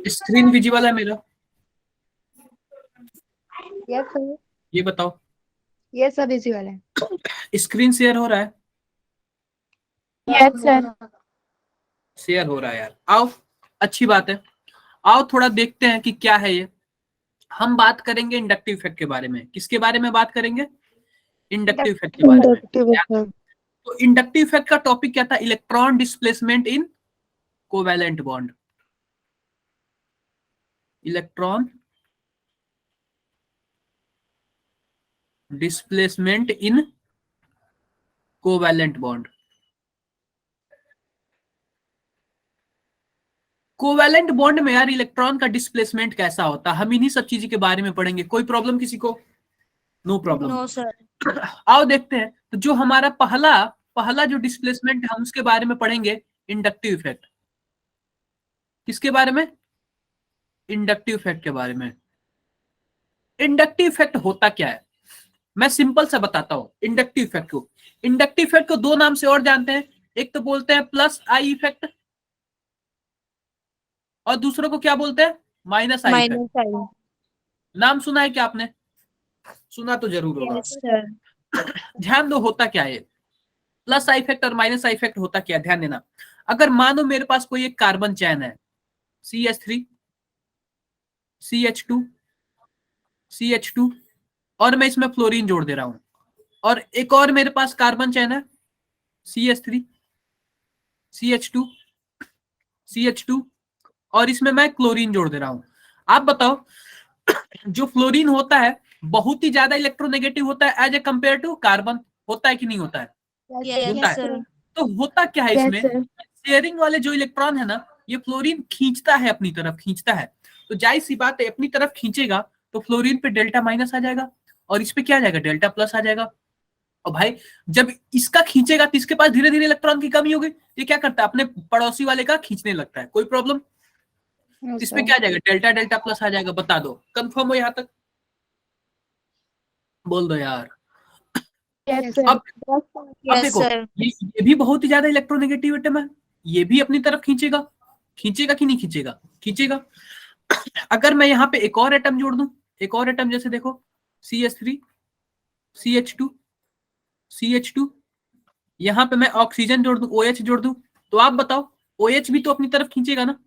Screen visible है मेरा? Yes sir. ये बताओ। यस सर, विजिबल है। स्क्रीन शेयर हो रहा है? Yes sir. शेयर हो रहा है यार, आओ, अच्छी बात है। आओ थोड़ा देखते हैं कि क्या है ये। हम बात करेंगे इंडक्टिव इफेक्ट के बारे में। किसके बारे में बात करेंगे? इंडक्टिव इफेक्ट के बारे में। Inductive effect. तो इंडक्टिव इफेक्ट का टॉपिक क्या था? Electron displacement in covalent bond. Electron displacement in covalent bond. Covalent bond में यार इलेक्ट्रॉन का डिस्प्लेसमेंट कैसा होता है, हम इन्हीं सब चीजों के बारे में पढ़ेंगे। कोई प्रॉब्लम किसी को? No problem. No sir. आओ देखते हैं। तो जो हमारा पहला पहला जो डिस्प्लेसमेंट है हम उसके बारे में पढ़ेंगे, इंडक्टिव इफेक्ट। किसके बारे में? इंडक्टिव इफेक्ट के बारे में। इंडक्टिव इफेक्ट होता क्या है, मैं सिंपल सा बताता हूं इंडक्टिव इफेक्ट को। इंडक्टिव इफेक्ट को दो नाम से और जानते हैं। एक तो बोलते हैं प्लस आई इफेक्ट, और दूसरों को क्या बोलते हैं? Minus I effect. माइनस आई। नाम सुना है क्या आपने? सुना तो जरूर होगा। Yes sir. ध्यान दो होता क्या है। प्लस आई इफेक्ट और माइनस आई इफेक्ट होता क्या है, ध्यान देना। अगर मानो मेरे पास कोई एक कार्बन चैन है, CH3, CH2, CH2, और मैं इसमें फ्लोरीन जोड़ दे रहा हूं, और एक और मेरे पास कार्बन चैन है, CH3, CH2, CH2, और इसमें मैं क्लोरीन जोड़ दे रहा हूं। आप बताओ, जो फ्लोरीन होता है बहुत ही ज्यादा इलेक्ट्रोनेगेटिव होता है as a compare to carbon, होता है कि नहीं होता है? होता यस है। सर। तो होता क्या है यस इसमें? सर। शेयरिंग वाले जो इलेक्ट्रॉन है ना, ये फ्लोरीन खींचता है अपनी तरफ, खींचता है। तो जाहिर सी बात है अपनी तरफ खींचेगा तो फ्लोरीन पे डेल्टा माइनस आ जाएगा, और इस पे क्या आ जाएगा? डेल्टा प्लस आ जाएगा। और भाई जब इसका खींचेगा तो इसके पास धीरे धीरे इलेक्ट्रॉन की कमी होगी, ये क्या करता है? अपने पड़ोसी वाले का खींचने लगता है। कोई प्रॉब्लम? नो इस पे सर। क्या आ जाएगा? डेल्टा डेल्टा प्लस आ जाएगा। बता दो, कंफर्म हो यहां तक? बोल दो यार। Yes sir. अब अब यस देखो, सर। ये भी बहुत ही ज्यादा इलेक्ट्रोनेगेटिव एटम है। ये भी अपनी तरफ खींचेगा, खींचेगा कि नहीं खींचेगा? खींचेगा। अगर मैं यहाँ पे एक और एटम जोड़ दूं, एक और एटम, जैसे देखो CH3, CH2, CH2, यहाँ पे मैं ऑक्सीजन जोड़ दूं, OH जोड़ दूं, तो आप बताओ OH भी तो अपनी तरफ खींचेगा ना?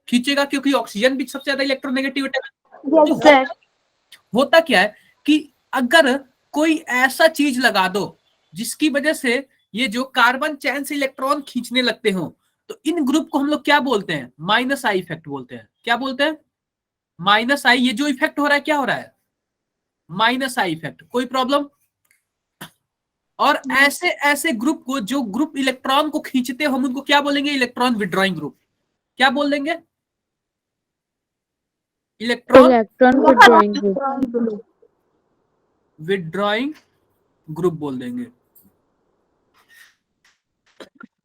खींचेगा, क्योंकि ऑक्सीजन भी सबसे ज्यादा इलेक्ट्रोनेगेटिव एटम है। तो यस सर। होता क्या है कि अगर कोई ऐसा चीज लगा दो जिसकी वजह से ये जो कार्बन चैन से इलेक्ट्रॉन खींचने लगते हो, तो इन ग्रुप को हम लोग क्या बोलते हैं? माइनस आई इफेक्ट बोलते हैं। क्या बोलते हैं? माइनस आई। ये जो इफेक्ट हो रहा है क्या हो रहा है? Minus I effect. कोई प्रॉब्लम? और ऐसे ऐसे ग्रुप को, जो ग्रुप इलेक्ट्रॉन को खींचते हो, हम उनको क्या बोलेंगे? Electron withdrawing group. क्या बोल देंगे? Electron electron withdrawing group. Withdrawing group बोल देंगे।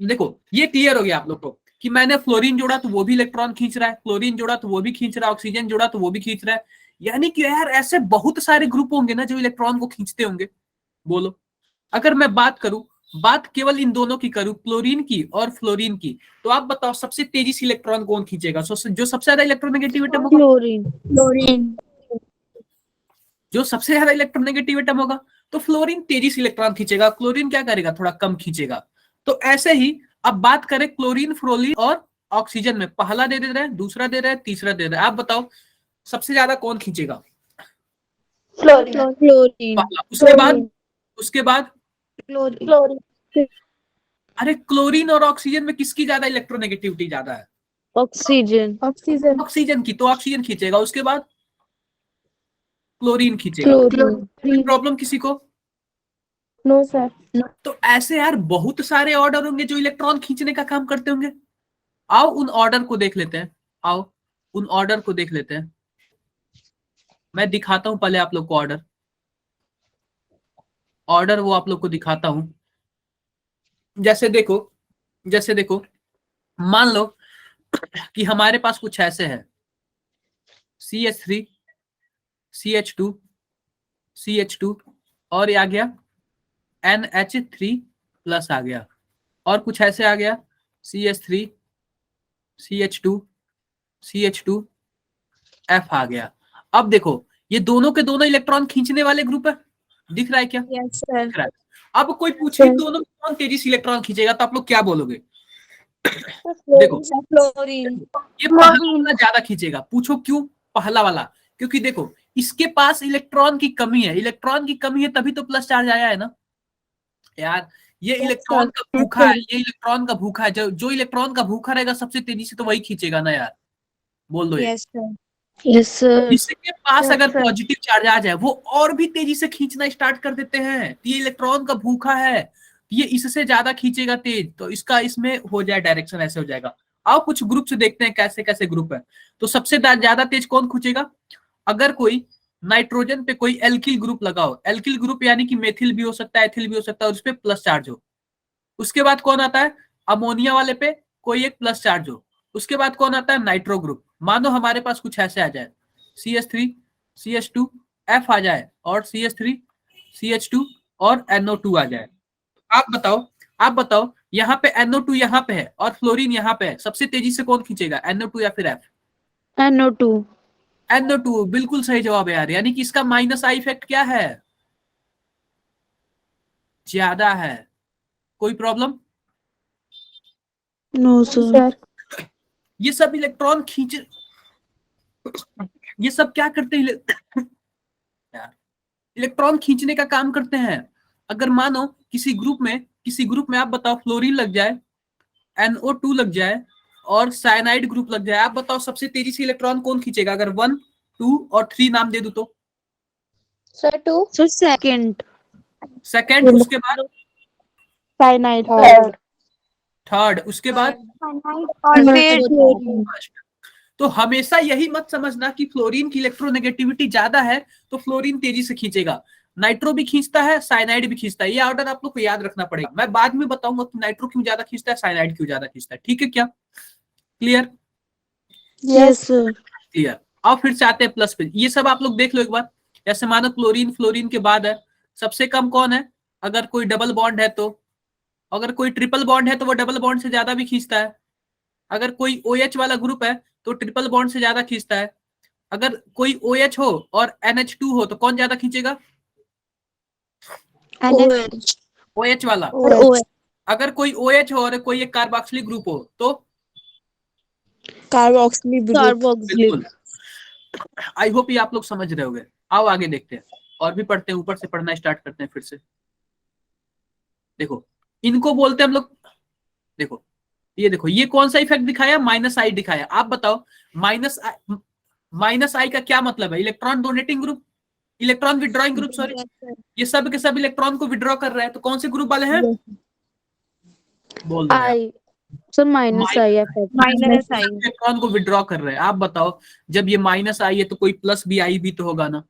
देखो ये क्लियर हो गया आप लोग को कि मैंने फ्लोरीन जोड़ा तो वो भी इलेक्ट्रॉन खींच रहा है, क्लोरीन जोड़ा तो वो भी खींच रहा है, ऑक्सीजन जोड़ा तो वो भी खींच रहा है। यानी कि यार ऐसे बहुत सारे ग्रुप होंगे ना जो इलेक्ट्रॉन को खींचते होंगे। बोलो, अगर मैं बात करूं, बात केवल इन दोनों की करूं, क्लोरीन की और फ्लोरीन की, तो आप बताओ सबसे तेजी से इलेक्ट्रॉन कौन खींचेगा? जो सबसे ज्यादा इलेक्ट्रोनेगेटिव एटम होगा, क्लोरीन। क्लोरीन। जो सबसे ज्यादा इलेक्ट्रोनेगेटिव एटम होगा, तो फ्लोरीन तेजी से इलेक्ट्रॉन खींचेगा, क्लोरीन क्या करेगा? थोड़ा कम खींचेगा। तो ऐसे ही अब बात करें क्लोरीन, फ्लोरीन और ऑक्सीजन में, पहला दे रहे हैं, दूसरा दे रहे हैं, तीसरा दे रहे हैं, आप बताओ सबसे ज्यादा कौन खींचेगा? फ्लोरीन। फ्लोरीन। पहला। उसके बाद क्लोरीन। अरे क्लोरीन और ऑक्सीजन में किसकी ज्यादा इलेक्ट्रोनेगेटिविटी ज्यादा है? ऑक्सीजन। ऑक्सीजन। ऑक्सीजन की। तो ऑक्सीजन खींचेगा, उसके बाद क्लोरीन खींचेगा। कोई क्लोरीन। प्रॉब्लम किसी को? No sir. तो ऐसे यार बहुत सारे ऑर्डर होंगे जो इलेक्ट्रॉन खींचने का काम करते होंगे। आओ उन ऑर्डर को देख लेते हैं। आओ उन ऑर्डर को देख लेते हैं। मैं दिखाता हूं पहले आप लोग को ऑर्डर। ऑर्डर वो आप लोग को दिखाता हूं। जैसे देखो, जैसे देखो, मान लो कि हमारे पास कुछ ऐसे है, CH3, CH2, CH2, और ये आ गया NH3 प्लस आ गया, और कुछ ऐसे आ गया CH3, CH2, CH2F आ गया। अब देखो ये दोनों के दोनों इलेक्ट्रॉन खींचने वाले ग्रुप है, दिख रहा है क्या? Yes, sir. दिख रहा है। अब कोई पूछे इन दोनों में कौन तेजी से इलेक्ट्रॉन खींचेगा, तो आप लोग क्या बोलोगे? देखो Fluorine. ये पहला वाला ज्यादा खींचेगा। पूछो क्यों पहला वाला? क्योंकि देखो इसके पास इलेक्ट्रॉन की कमी है, इलेक्ट्रॉन की कमी है तभी तो प्लस चार्ज आया है ना यार। ये इलेक्ट्रॉन का भूखा है, ये इलेक्ट्रॉन का भूखा है। जो इलेक्ट्रॉन का भूखा रहेगा सबसे तेजी से तो वही खींचेगा ना यार, बोल दो ये। Yes, sir. Yes, sir. जिसके पास Yes, अगर sir. पॉजिटिव चार्ज आ जाए वो और भी तेजी से खींचना स्टार्ट कर देते हैं। तो ये इलेक्ट्रॉन का भूखा है, ये इससे ज्यादा खींचेगा तेज, तो इसका इसमें हो जाए डायरेक्शन ऐसे हो जाएगा। आओ कुछ ग्रुप से देखते हैं कैसे कैसे ग्रुप है। तो सबसे ज्यादा तेज कौन खींचेगा? अगर कोई नाइट्रोजन पे कोई एल्किल ग्रुप लगाओ, एल्किल ग्रुप यानी कि मेथिल भी हो सकता है, एथिल भी हो सकता है, और उस पर प्लस चार्ज हो। उसके बाद कौन आता है? अमोनिया वाले पे कोई एक प्लस चार्ज हो। उसके बाद कौन आता है? Nitro group. मानो हमारे पास कुछ ऐसे आ जाए, CH3 CH2F आ जाए और CH3 CH2 और NO2 आ जाए। आप बताओ, आप बताओ यहाँ पे NO2 यहाँ पे है और फ्लोरीन यहाँ पे है, सबसे तेजी से कौन खींचेगा, NO2 या फिर F? NO2. NO2 बिल्कुल सही जवाब है यार। यानी कि इसका माइनस आई इफेक्ट क्या है? ज्यादा है। कोई प्रॉब्लम? No, sir. ये सब इलेक्ट्रॉन खींच, ये सब क्या करते हैं यार, इलेक्ट्रॉन खींचने का काम करते हैं। अगर मानो किसी ग्रुप में आप बताओ फ्लोरीन लग जाए, NO2 लग जाए और साइनाइड ग्रुप लग जाए, आप बताओ सबसे तेजी से इलेक्ट्रॉन कौन खींचेगा? अगर 1, 2 और 3 नाम दे दो तो? Sir, 2. So, second. सेकंड, उसके बाद Cyanide. Third. थर्ड, उसके बाद और फिर chlorine. फर्स्ट। तो हमेशा यही मत समझना कि फ्लोरीन की इलेक्ट्रोनेगेटिविटी ज्यादा है तो फ्लोरीन तेजी से खींचेगा। नाइट्रो भी खींचता है, साइनाइड भी खींचता है। ये ऑर्डर आप लोग को याद रखना पड़ेगा। मैं बाद में बताऊंगा कि नाइट्रो क्यों ज्यादा खींचता है, साइनाइड क्यों ज्यादा खींचता है। ठीक है क्या? क्लियर? Yes, sir. क्लियर। अब फिर से आते हैं प्लस पे। ये सब आप लोग देख लो एक बार। जैसे मानो क्लोरीन फ्लोरीन के बाद है, सबसे कम कौन है? अगर कोई डबल बॉन्ड है तो, अगर कोई ट्रिपल बॉन्ड है तो वो डबल बॉन्ड से ज्यादा भी खींचता है। अगर कोई OH वाला ग्रुप है तो ट्रिपल बॉन्ड से ज्यादा खींचता है। अगर कोई OH हो और NH2 हो तो कौन ज्यादा खींचेगा? NH. OH वाला। OH. अगर कोई OH हो और कोई एक कार्बोक्सिलिक ग्रुप हो तो? Carboxylic group. Carboxylic. बिल्कुल। आई होप ये आप लोग समझ रहे होंगे। आओ आगे देखते हैं और भी पढ़ते हैं, ऊपर से पढ़ना स्टार्ट करते हैं फिर से। देखो इनको बोलते हैं हम लोग, देखो ये देखो ये कौन सा इफेक्ट दिखाया? माइनस आई दिखाया। आप बताओ माइनस आई का क्या मतलब है? Electron donating group, electron withdrawing group, sorry. ये सब के सब इलेक्ट्रॉन को विड्रॉ कर रहे हैं, तो कौन से ग्रुप वाले हैं? बोल दो यार। I. So, minus I effect. Minus I. Electron को विड्रॉ कर रहे हैं। आप बताओ जब ये माइनस आई है तो कोई प्लस भी आई भी तो होगा ना?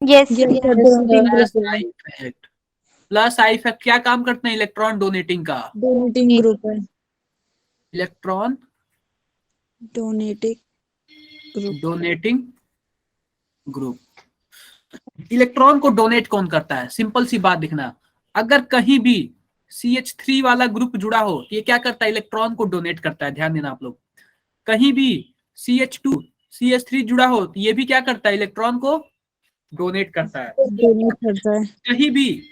Yes, yes, plus I effect. Plus I effect क्या काम करते हैं? इलेक्ट्रॉन डोनेटिंग का। donating group है. Electron Donating group. Donating group. Electron को डोनेट कौन करता है? सिंपल सी बात दिखना, अगर कहीं भी CH3 वाला ग्रुप जुड़ा हो तो ये क्या करता है? इलेक्ट्रॉन को डोनेट करता है। ध्यान देना आप लोग। कहीं भी CH2 CH3 जुड़ा हो तो ये भी क्या करता है? इलेक्ट्रॉन को डोनेट करता है। Donate करता है. कहीं भी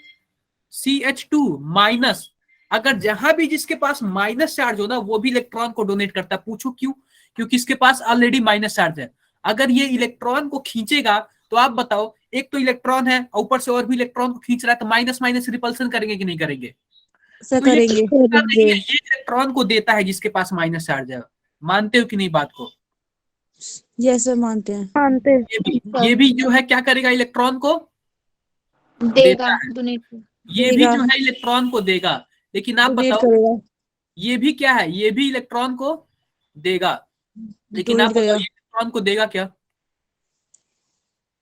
CH2 माइनस, अगर जहां भी जिसके पास माइनस चार्ज हो ना वो भी इलेक्ट्रॉन को डोनेट करता है। पूछो क्यों? क्योंकि इसके पास ऑलरेडी माइनस चार्ज है। अगर ये इलेक्ट्रॉन को खींचेगा तो आप बताओ, एक तो इलेक्ट्रॉन है ऊपर से और भी इलेक्ट्रॉन को खींच रहा है, तो माइनस माइनस रिपल्सन करेंगे कि नहीं करेंगे? ऐसा तो ये करेंगे. नहीं है, ये इलेक्ट्रॉन को देता है जिसके पास माइनस चार्ज है। मानते हो कि नहीं बात को? Yes, मानते हैं. मानते हैं. ये भी जो है क्या करेगा? इलेक्ट्रॉन को देता है। ये भी जो है इलेक्ट्रॉन को देगा। लेकिन आप Donate बताओ करेगा. ये भी क्या है? ये भी इलेक्ट्रॉन को देगा। लेकिन आप Donate बताओ करेगा. ये इलेक्ट्रॉन को देगा क्या?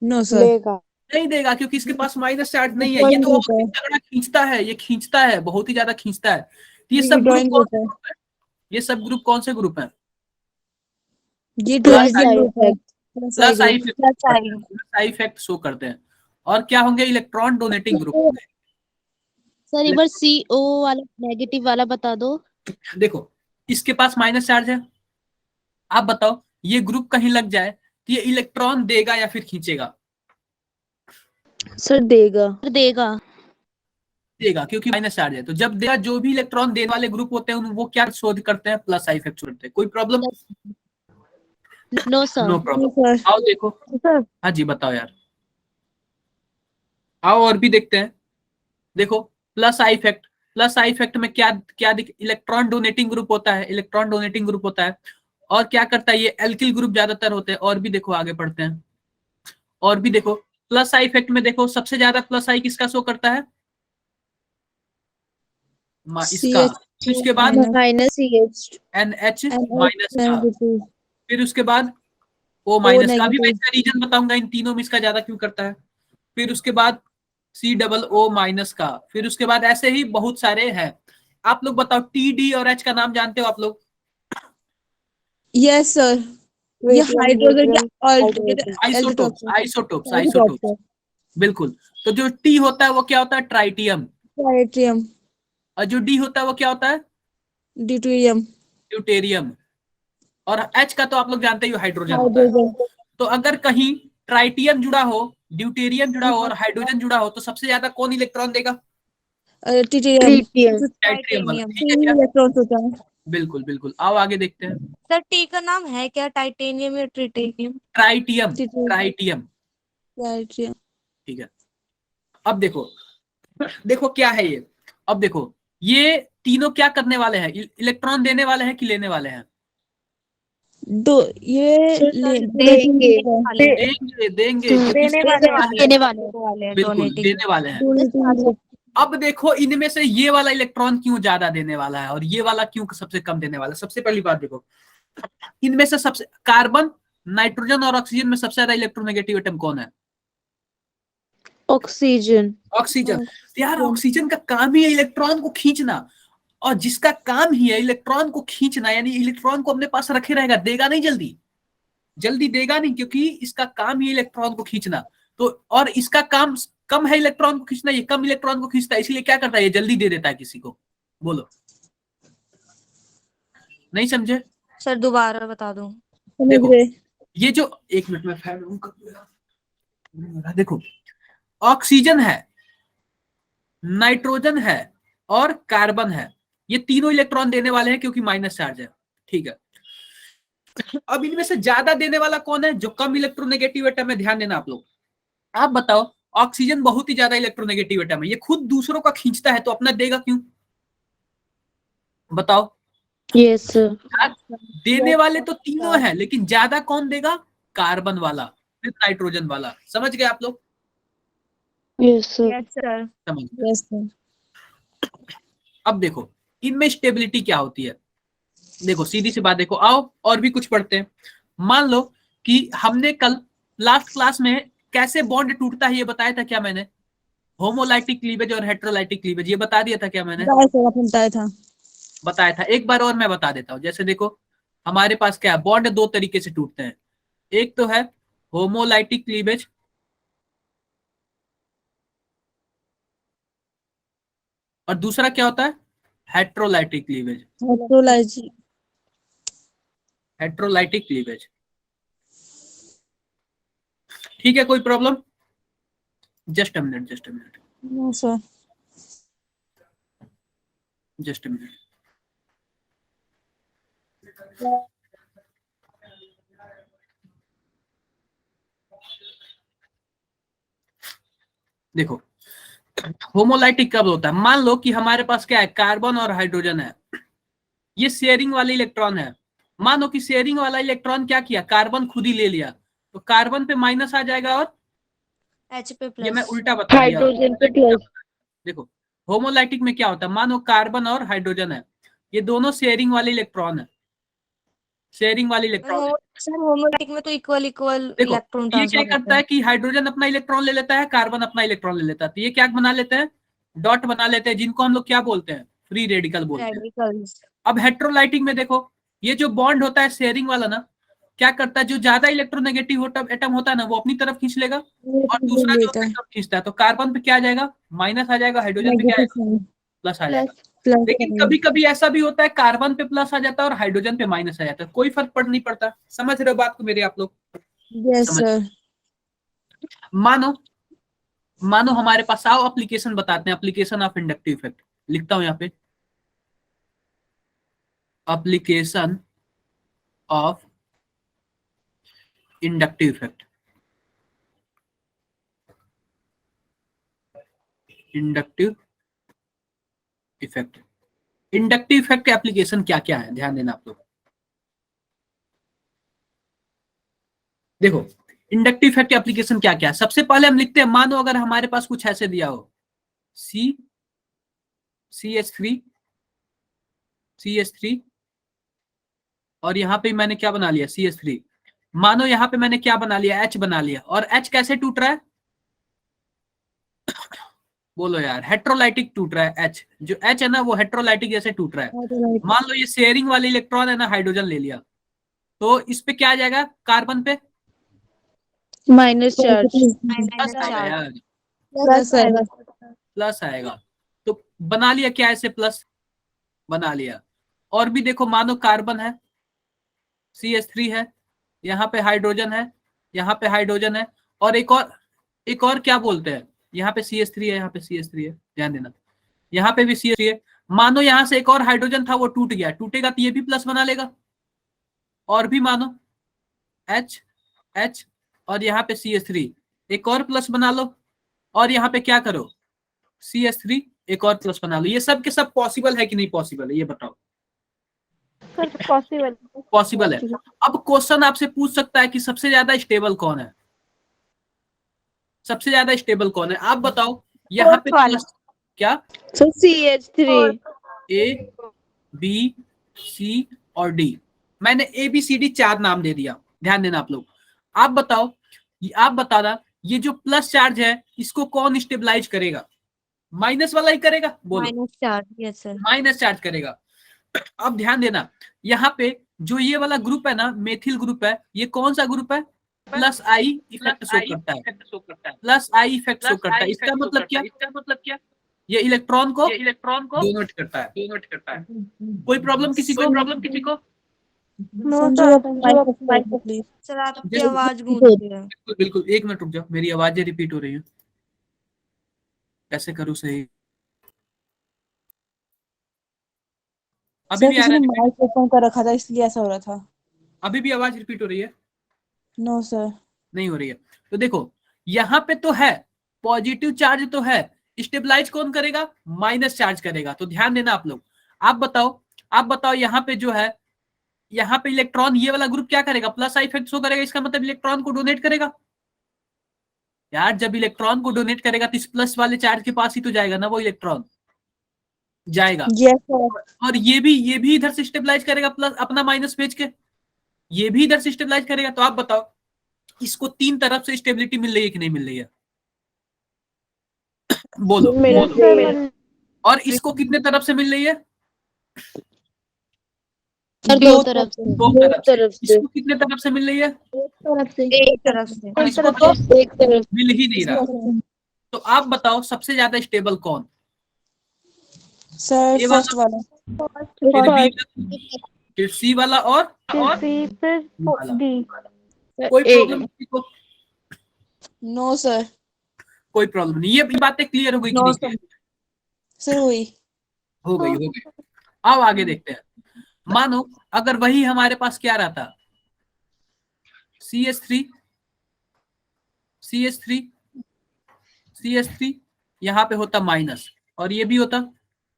No, sir. लेगा. नहीं देगा, क्योंकि इसके पास माइनस चार्ज नहीं है। ये तो बहुत ही तगड़ा खींचता है, ये खींचता है, बहुत ही ज्यादा खींचता है। तो ये सब ग्रुप कौन से ग्रुप है? ये सब ग्रुप कौन से ग्रुप है? ये प्लस आई इफेक्ट शो करते हैं। और क्या होंगे? इलेक्ट्रॉन डोनेटिंग ग्रुप होंगे। सर एक बार CO वाला नेगेटिव वाला बता दो। देखो इसके पास माइनस चार्ज है। आप बताओ ये ग्रुप कहीं लग जाए तो ये इलेक्ट्रॉन देगा या फिर खींचेगा? सर देगा। देगा। देगा, क्योंकि माइनस चार्ज है। तो जब देगा, जो भी इलेक्ट्रॉन देने वाले ग्रुप होते हैं वो क्या शोध करते हैं? प्लस आई इफेक्ट छोड़ते हैं। कोई problem? No sir. No problem. Sir आओ देखो। सर हाँ जी, बताओ यार। आओ और भी देखते हैं। देखो, plus I effect. Plus I effect में क्या क्या इलेक्ट्रॉन डोनेटिंग ग्रुप होता है, इलेक्ट्रॉन डोनेटिंग ग्रुप होता है। और क्या करता है, ये एल्किल ग्रुप ज्यादातर होते हैं। और भी देखो, आगे पढ़ते हैं। और भी देखो, प्लस आई इफेक्ट में देखो सबसे ज्यादा प्लस आई किसका शो करता है? सी इसका। एच फिर उसके बाद minus C H N H N minus का। नेगेटिव फिर उसके बाद ओ ओ माइनस का। अभी मैं नेगेटिव इसका रीजन बताऊंगा इन तीनों में इसका ज्यादा क्यों करता है। फिर उसके बाद सी डबल ओ माइनस का। फिर उसके बाद ऐसे ही बहुत सारे हैं। आप लोग बताओ, टी डी और एच का नाम जानते हो आप लोग? Yes sir. ये हाइड्रोजन के आइसोटोप्स, एल्डोटॉप्स आइसोटोप्स, आइसोटोप्स। बिल्कुल। तो जो टी होता है वो क्या होता है? ट्राइटियम। ट्राइटियम और जो डी होता है वो क्या होता है? Deuterium deuterium. और एच का तो आप लोग जानते ही हो, हाइड्रोजन होता है। हाइड्रोजन तो अगर कहीं ट्राइटियम जुड़ा हो, ड्यूटेरियम जुड़ा हो और हाइड्रोजन जुड़ा हो, तो सबसे ज्यादा कौन इलेक्ट्रॉन देगा? ट्रिटियम टाइट्रियम वाला। ठीक है तीन क्या? इलेक्ट्रॉन होता है। बिल्कुल बिल्कुल। आओ आगे देखते हैं। सर टी का नाम है क्या, टाइटेनियम या ट्रिटेनियम? ट्राइटियम। Tritium tritium. ट्राइटियम ठीक है। अब देखो, देखो क्या है ये। अब देखो, ये तीनों क्या करने वाले हैं? इलेक्ट्रॉन देने वाले हैं कि लेने वाले हैं? दो ये देंगे। देंगे, देंगे, क्योंकि देने वाले हैं, बिल्कुल डोनेटिंग। देने वाले हैं। अब देखो, इनमें से ये वाला इलेक्ट्रॉन क्यों ज्यादा देने वाला है और ये वाला क्यों सबसे कम देने वाला है? सबसे पहली बात देखो, इनमें से सबसे कार्बन, नाइट्रोजन और ऑक्सीजन में सबसे ज्यादा इलेक्ट्रोनेगेटिव एटम कौन है? Oxygen oxygen. तो यार, ऑक्सीजन का काम ही है इलेक्ट्रॉन को खींचना। और जिसका काम ही है इलेक्ट्रॉन को खींचना, यानी इलेक्ट्रॉन को अपने पास रखे रहेगा, देगा नहीं जल्दी। जल्दी देगा नहीं, क्योंकि इसका काम ही इलेक्ट्रॉन को खींचना। तो और इसका काम कम है इलेक्ट्रॉन को खींचना, ये कम इलेक्ट्रॉन को खींचता है, इसलिए क्या करता है, ये जल्दी दे देता है किसी को। बोलो, नहीं समझे? सर दोबारा बता दो। देखो, ये जो, एक मिनट में फैन ऑन कर दूंगा। देखो, ऑक्सीजन है, नाइट्रोजन है और कार्बन है। ये तीनों इलेक्ट्रॉन देने वाले हैं क्योंकि माइनस चार्ज है। ठीक है। अब इनमें से ज्यादा देने वाला कौन है? जो कम इलेक्ट्रोनेगेटिव एटम है। ध्यान देना आप लोग। आप बताओ, ऑक्सीजन बहुत ही ज्यादा इलेक्ट्रोनेगेटिव एटम है, ये खुद दूसरों का खींचता है, तो अपना देगा क्यों? बताओ। यस देने वाले तो तीनों हैं, लेकिन ज्यादा कौन देगा? कार्बन वाला, फिर नाइट्रोजन वाला। समझ गए आप लोग? Yes sir. समझ गए। Yes sir. अब देखो, इनमें स्टेबिलिटी क्या होती है। देखो, सीधी सी बात देखो। आओ और भी कुछ पढ़ते हैं। मान लो कि हमने कल लास्ट क्लास में कैसे बॉन्ड टूटता है ये बताया था क्या मैंने? होमोलाइटिक क्लीवेज और हेट्रोलाइटिक क्लीवेज, ये बता दिया था क्या मैंने? बताया था। बताया था। एक बार और मैं बता देता हूँ। जैसे देखो, हमारे पास क्या है, बॉन्ड दो तरीके से टूटते हैं। एक तो है होमोलाइटिक क्लीवेज, और दूसरा क्या होता है? Heterolytic cleavage. हेट्रोलाइजी हेट्रोलाइटिक क्लीवेज। ठीक है, कोई problem? Just a minute, just a minute, no sir. Just a minute. देखो, होमोलाइटिक कब होता है? मान लो कि हमारे पास क्या है, कार्बन और हाइड्रोजन है। ये शेयरिंग वाले इलेक्ट्रॉन है। मानो कि शेयरिंग वाला इलेक्ट्रॉन क्या किया, कार्बन खुद ही ले लिया, तो कार्बन पे माइनस आ जाएगा और एच पे ये मैं प्लस। उल्टा बता दिया। हाइड्रोजन पे प्लस देखो, होमोलाइटिक में क्या होता है, मानो कार्बन और हाइड्रोजन है, ये दोनों शेयरिंग वाले इलेक्ट्रॉन है। शेयरिंग वाले इलेक्ट्रॉन है। सर होमोलाइटिक में तो इक्वल इक्वल देखो, इलेक्ट्रॉन ये क्या ट्रांसफर होते करता है हैं। कि हाइड्रोजन अपना इलेक्ट्रॉन ले लेता है, कार्बन अपना इलेक्ट्रॉन ले लेता है, तो ये क्या बना लेते हैं, डॉट बना लेते हैं, जिनको हम लोग क्या बोलते हैं, फ्री रेडिकल बोलते हैं। रेडिकल्स। अब हेट्रोलाइटिक में देखो, ये जो बॉन्ड होता है शेयरिंग वाला ना, क्या करता है, जो ज्यादा इलेक्ट्रोनेगेटिव एटम होता है ना, वो अपनी तरफ खींच लेगा, और दूसरा जो लेता अपनी है तरफ खींचता है, तो कार्बन पे क्या आ जाएगा, माइनस आ जाएगा, हाइड्रोजन पे क्या नेगेटिव आएगा, साइन प्लस आ जाएगा। प्लस लेकिन कभी कभी ऐसा भी होता है कार्बन पे प्लस आ जाता है और हाइड्रोजन पे माइनस आ जाता है, कोई फर्क पड़ नहीं पड़ता। समझ रहे हो बात को मेरे आप लोग? यस समझ। सर। मानो मानो हमारे पास, आओ एप्लीकेशन बताते हैं, एप्लीकेशन ऑफ इंडक्टिव इफेक्ट लिखता हूं यहाँ पे, application of inductive effect. Inductive effect, inductive effect application क्या क्या है, ध्यान देना आप लोग। देखो इंडक्टिव इफेक्ट एप्लीकेशन क्या क्या है। सबसे पहले हम लिखते हैं, मानो अगर हमारे पास कुछ ऐसे दिया हो, CH3 और यहाँ पे मैंने क्या बना लिया, CH3। मानो यहाँ पे मैंने क्या बना लिया, H बना लिया, और H कैसे टूट रहा है, बोलो यार, हेट्रोलाइटिक टूट रहा है। H जो H है ना वो हेट्रोलाइटिक जैसे टूट रहा है। मान लो ये शेयरिंग वाले इलेक्ट्रॉन है ना, हाइड्रोजन ले लिया, तो इस पे क्या आ जाएगा, कार्बन पे माइनस चार्ज। प्लस आएगा चार्ज। यार, प्लस आएगा। प्लस आएगा। तो बना लिया क्या ऐसे, प्लस बना लिया। और भी देखो, मानो कार्बन है, CH3 है, यहाँ पे हाइड्रोजन है, यहाँ पे हाइड्रोजन है, और एक और क्या बोलते हैं, यहाँ पे CH3 है, यहाँ पे CH3 है, ध्यान देना, यहाँ पे भी CH3 है। मानो यहाँ से एक और हाइड्रोजन था, वो टूट गया, टूटेगा तो ये भी प्लस बना लेगा। और भी मानो H और यहाँ पे CH3, एक और प्लस बना लो, और यहाँ पे क्या करो, CH3 एक और प्लस बना लो। ये सब के सब पॉसिबल है कि नहीं पॉसिबल है, ये बताओ। पॉसिबल। पॉसिबल है। अब क्वेश्चन आपसे पूछ सकता है कि सबसे ज्यादा स्टेबल कौन है, सबसे ज्यादा स्टेबल कौन है, आप बताओ। यहाँ पे क्या, sir CH3। A B C और D, मैंने ABCD 4 नाम दे दिया, ध्यान देना आप लोग। आप बताओ, आप बताना, ये जो प्लस चार्ज है इसको कौन स्टेबलाइज करेगा, माइनस वाला ही करेगा, बोलो। Minus charge, yes sir. Minus charge करेगा। अब ध्यान देना, यहाँ पे जो ये वाला ग्रुप है ना, मेथिल ग्रुप है, ये कौन सा ग्रुप है, प्लस आई इफेक्ट शो करता है, प्लस आई इफेक्ट शो करता है। इसका मतलब क्या, ये इलेक्ट्रॉन को डोनेट करता है। कोई प्रॉब्लम किसी को? प्लीज। सर आपकी जैसे- आवाज गूंज रही है। बिल्कुल बिल्कुल, एक मिनट रुक जाओ, मेरी आवाजें रिपीट हो रही है, कैसे करूँ सही। अभी सर भी आ किसी रहा ने है, माइक ओपन कर रखा था इसलिए ऐसा हो रहा था। अभी भी आवाज रिपीट हो रही है? No sir. नहीं हो रही है। तो देखो यहाँ पे तो है, पॉजिटिव चार्ज तो है, स्टेबलाइज कौन करेगा, माइनस चार्ज करेगा। तो ध्यान देना आप लोग। आप बताओ यहाँ पे जो है, यहाँ पे इलेक्ट्रॉन, ये वाला ग्रुप क्या करेगा, प्लस आई इफेक्ट शो करेगा, इसका मतलब इलेक्ट्रॉन को डोनेट करेगा। यार जब इलेक्ट्रॉन को डोनेट करेगा तो इस प्लस वाले चार्ज के पास ही तो जाएगा ना वो इलेक्ट्रॉन, जाएगा। Yes sir. और ये भी इधर से स्टेबलाइज करेगा, प्लस अपना माइनस भेज के, ये भी इधर से स्टेबलाइज करेगा। तो आप बताओ, इसको तीन तरफ से स्टेबिलिटी मिल रही है कि नहीं मिल रही है, बोलो। और इसको कितने तरफ से मिल रही है, दो तरफ से। दो तरफ से। इसको कितने तरफ से मिल रही है, एक तरफ से। और इसको तो एक तरफ। मिल ही नहीं रहा। तो आप बताओ सबसे ज्यादा स्टेबल कौन, सर ए फर्स्ट वाला, वाला। फिर बी, फिर सी वाला, और वाला। कोई प्रॉब्लम किसी को? No sir. कोई प्रॉब्लम नहीं। ये बातें क्लियर हो गई कि नहीं clear? सर हुई। हो गई। अब आगे देखते हैं। मानो अगर वही हमारे पास क्या रहता, CH3 यहाँ पे होता माइनस, और ये भी होता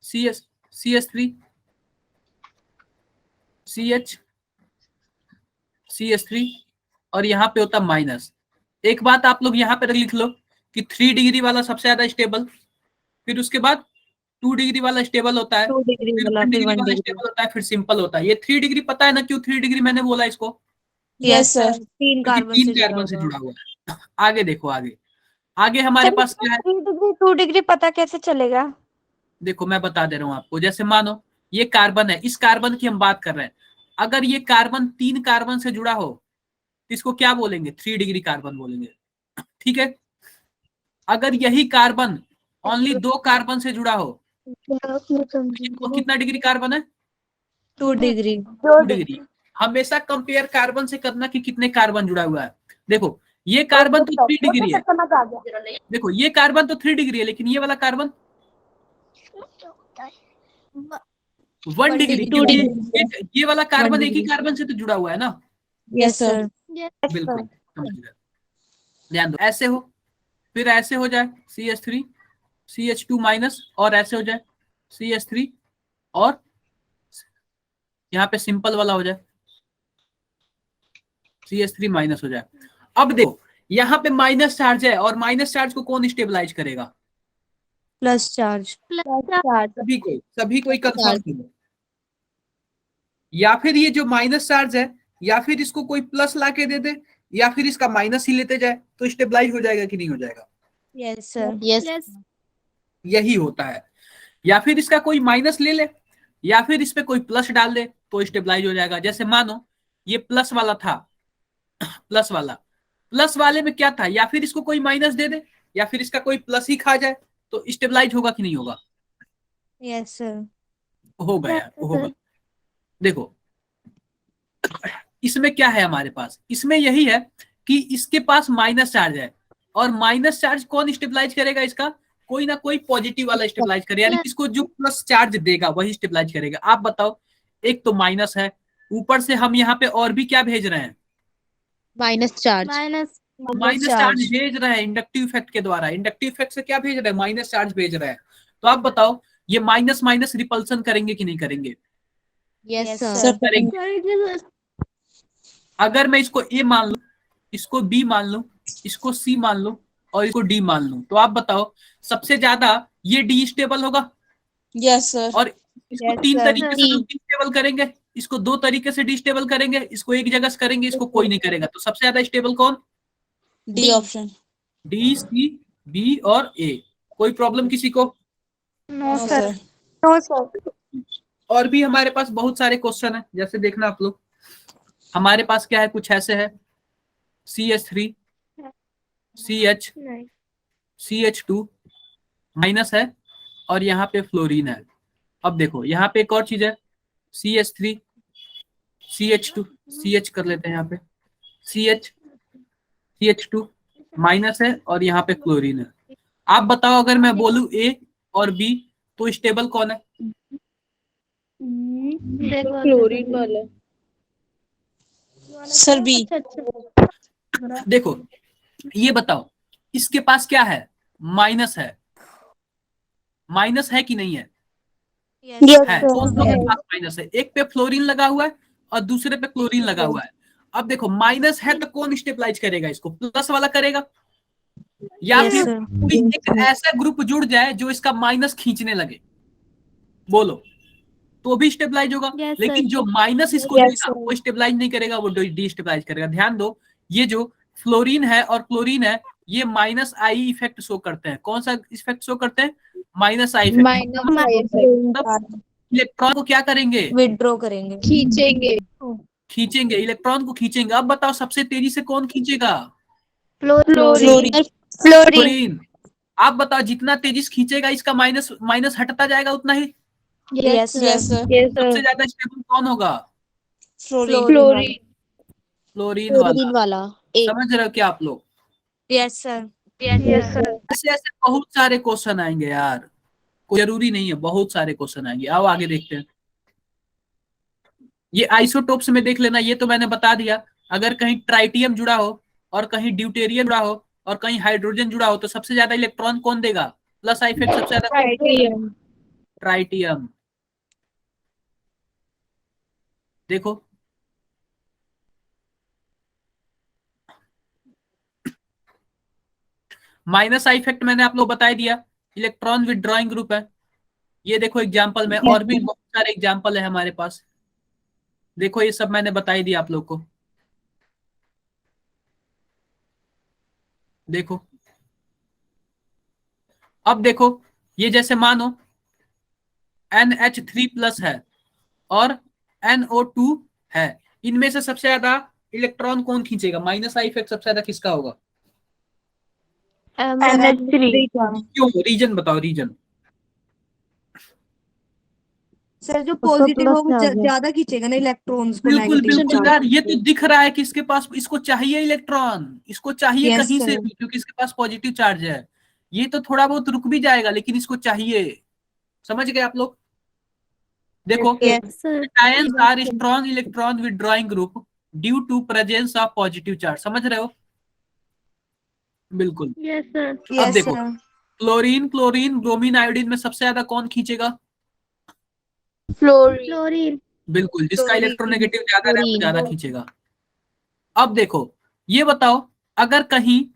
CH3 और यहाँ पे होता माइनस। एक बात आप लोग यहाँ पे लिख लो कि 3 डिग्री वाला सबसे ज्यादा स्टेबल, फिर उसके बाद 2 डिग्री वाला स्टेबल होता है, 2 डिग्री फिर वाला, 1 फिर डिग्री 1 वाला डिग्री। स्टेबल होता है, फिर सिंपल होता है। ये 3 डिग्री पता है ना क्यों 3 डिग्री मैंने बोला इसको, यस सर। 3 क्योंकि कार्बन 3 से जुड़ा कार्बन से हुआ। जुड़ा हुआ है। आगे देखो, आगे हमारे पास क्या है, 3 डिग्री 2 डिग्री पता कैसे चलेगा? देखो मैं बता दे रहा हूँ आपको। जैसे मानो ये कार्बन है, इस कार्बन की हम बात कर रहे हैं, अगर ये कार्बन 3 कार्बन से जुड़ा हो तो इसको क्या बोलेंगे, 3 डिग्री कार्बन बोलेंगे, ठीक है। अगर यही कार्बन ओनली 2 कार्बन से जुड़ा हो वो कितना डिग्री कार्बन है? 2 डिग्री। 2 डिग्री। हमेशा कंपेयर कार्बन से करना कि कितने कार्बन जुड़ा हुआ है। देखो ये कार्बन तो 3 डिग्री है, देखो ये कार्बन तो 3 डिग्री है, लेकिन ये वाला कार्बन 1 डिग्री, क्योंकि ये वाला कार्बन एक ही कार्बन से तो जुड़ा हुआ है ना। Yes sir. बिल्कुल समझ गए। ध्यान दो, ऐसे हो फिर ऐसे हो जाए CH3 CH2 माइनस, और ऐसे हो जाए CH3 और यहाँ पे सिंपल वाला हो जाए CH3 माइनस हो जाए। अब देखो यहाँ पे माइनस चार्ज है, और माइनस चार्ज को कौन स्टेबलाइज करेगा? Plus charge. सभी कोई कंफर्म करो। या फिर ये जो माइनस चार्ज है, या फिर इसको कोई प्लस ला के दे दे, या फिर इसका माइनस ही लेते जाए, तो स्टेबलाइज हो जाएगा कि नहीं हो जाएगा? Yes sir. यस यही होता है। या फिर इसका कोई माइनस ले ले, या फिर इस पे कोई प्लस डाल दे, तो स्टेबलाइज हो जाएगा। जैसे मानो ये प्लस वाला था, प्लस वाले में क्या था, या फिर इसको कोई माइनस दे दे, या फिर इसका कोई प्लस ही खा जाए, तो स्टेबलाइज होगा कि नहीं होगा? Yes sir. होगा यार, होगा। देखो इसमें क्या है हमारे पास, इसमें यही है कि इसके पास माइनस चार्ज है, और माइनस चार्ज कौन स्टेबलाइज करेगा? इसका कोई ना कोई पॉजिटिव वाला स्टेबलाइज करेगा, यानी इसको जो प्लस चार्ज देगा वही स्टेबलाइज करेगा। आप बताओ, एक तो माइनस है, ऊपर से हम यहाँ पे और भी क्या भेज रहे हैं? Minus charge. माइनस चार्ज भेज रहे हैं इंडक्टिव इफेक्ट के द्वारा। इंडक्टिव इफेक्ट से क्या भेज रहे हैं? माइनस चार्ज भेज रहे हैं। तो आप बताओ ये माइनस माइनस रिपल्सन करेंगे कि नहीं करेंगे? यस सर करेंगे। अगर मैं इसको ए मान लूं, इसको बी मान लूं, इसको सी मान लूं, और इसको डी मान लूं, तो आप बताओ सबसे ज्यादा ये डी स्टेबल होगा। Yes sir. और इसको तीन तरीके से लोग डिस्टेबल करेंगे, इसको 2 तरीके से डिस्टेबल करेंगे, इसको एक जगह से करेंगे, इसको कोई नहीं करेगा। तो सबसे ज्यादा स्टेबल कौन? D option. D, C, B और ए। कोई प्रॉब्लम किसी को? No sir. और भी हमारे पास बहुत सारे क्वेश्चन है, जैसे देखना आप लोग, हमारे पास क्या है, कुछ ऐसे है CH3 CH2 माइनस है, और यहाँ पे फ्लोरीन है। अब देखो यहाँ पे एक और चीज है CH3 CH2 CH कर लेते हैं, यहाँ पे CH2 माइनस है, और यहाँ पे क्लोरीन है। आप बताओ अगर मैं बोलूं A और B, तो स्टेबल कौन है? क्लोरीन वाला सर। बी। देखो ये बताओ, इसके पास क्या है? माइनस है। माइनस है कि नहीं है? है। दोनों के पास माइनस है, एक पे फ्लोरीन लगा हुआ है और दूसरे पे क्लोरीन लगा हुआ है। अब देखो माइनस है तो कौन स्टेबलाइज करेगा इसको? प्लस वाला करेगा, या Yes, फिर sir. कोई एक ऐसा ग्रुप जुड़ जाए जो इसका माइनस खींचने लगे, बोलो, तो भी स्टेबलाइज होगा। लेकिन जो माइनस इसको देगा वो स्टेबलाइज नहीं करेगा, वो डी स्टेबलाइज करेगा। ध्यान दो, ये जो फ्लोरीन है और क्लोरीन है, ये माइनस आई इफेक्ट शो करते हैं। कौन सा इफेक्ट शो करते हैं? Minus I effect. इलेक्ट्रॉन को क्या करेंगे? विड्रॉ करेंगे। खींचेंगे, इलेक्ट्रॉन को खींचेंगे। अब बताओ सबसे तेजी से कौन खींचेगा? फ्लोरीन। आप बताओ जितना तेजी से खींचेगा, इसका माइनस माइनस हटता जाएगा उतना ही। Yes sir. सबसे ज्यादा स्टेबल कौन होगा? फ्लोरीन वाला। समझ रहे हो क्या आप लोग? Yes sir. ऐसे ऐसे बहुत सारे क्वेश्चन आएंगे यार, कोई जरूरी नहीं है, बहुत सारे क्वेश्चन आएंगे। आओ आगे देखते हैं। ये आइसोटोप्स में देख लेना, ये तो मैंने बता दिया। अगर कहीं ट्राइटियम जुड़ा हो, और कहीं ड्यूटेरियम जुड़ा हो, और कहीं हाइड्रोजन जुड़ा हो, तो सबसे ज्यादा इलेक्ट्रॉन कौन देगा? प्लस आई इफेक्ट सबसे ज्यादा ट्राइटियम। देखो माइनस आई इफेक्ट मैंने आप लोग बता दिया, इलेक्ट्रॉन विथड्रॉइंग ग्रुप है। ये देखो एग्जांपल में, और भी बहुत सारे एग्जांपल है हमारे पास। देखो ये सब मैंने बताई दिया आप लोग को। देखो अब देखो, ये जैसे मानो NH3+ है और NO2 है, इनमें से सबसे ज्यादा इलेक्ट्रॉन कौन खींचेगा? माइनस आई इफेक्ट सबसे ज्यादा किसका होगा? NH3। क्यों? रीजन बताओ, रीजन। सर जो उसका पॉजिटिव हो plus वो charge है। ज्यादा खींचेगा ना इलेक्ट्रॉन्स को बिल्कुल नेगेटिव बिल्कुल चार्ज। यार, ये तो दिख रहा है कि इसके पास, इसको चाहिए इलेक्ट्रॉन, इसको चाहिए Yes, कहीं से sir. भी, क्योंकि इसके पास पॉजिटिव चार्ज है। ये तो थोड़ा बहुत रुक भी जाएगा, लेकिन इसको चाहिए। समझ गए आप लोग? देखो, Yes. Sir ions are strong electron withdrawing group due to presence of positive charge. समझ रहे हो? बिल्कुल। Yes sir. अब Yes, देखो, sir. Chlorine, chlorine, bromine, iodine में सबसे ज्यादा कौन खींचेगा? फ्लोरीन। बिल्कुल, जिसका Chlorine. इलेक्ट्रोनेगेटिव ज्यादा रहे वो Chlorine. ज्यादा खींचेगा। अब देखो, ये बताओ, अगर कहीं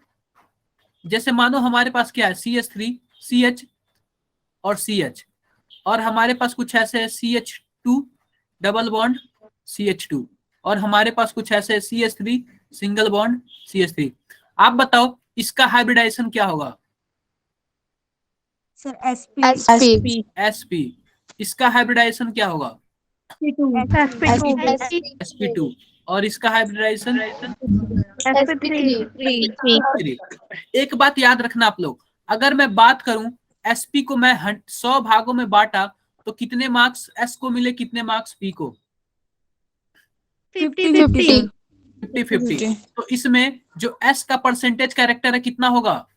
जैसे मानो हमारे पास क्या है, CH3, CH और CH, और हमारे पास कुछ ऐसे है CH2 डबल बॉन्ड CH2, और हमारे पास कुछ ऐसे है CH3 सिंगल बॉन्ड CH3। आप बताओ इसका हाइब्रिडाइजेशन क्या होगा? Sir, SP. SP. SP। इसका हाइब्रिडाइजेशन क्या होगा? sp2 sp2। और इसका हाइब्रिडाइजेशन SP3. SP3। एक बात याद रखना आप लोग, अगर मैं बात करूं sp को मैं 100 भागों में बांटा तो कितने मार्क्स s को मिले, कितने मार्क्स p को? 50-50. 50-50। तो इसमें जो s का परसेंटेज कैरेक्टर है कितना होगा?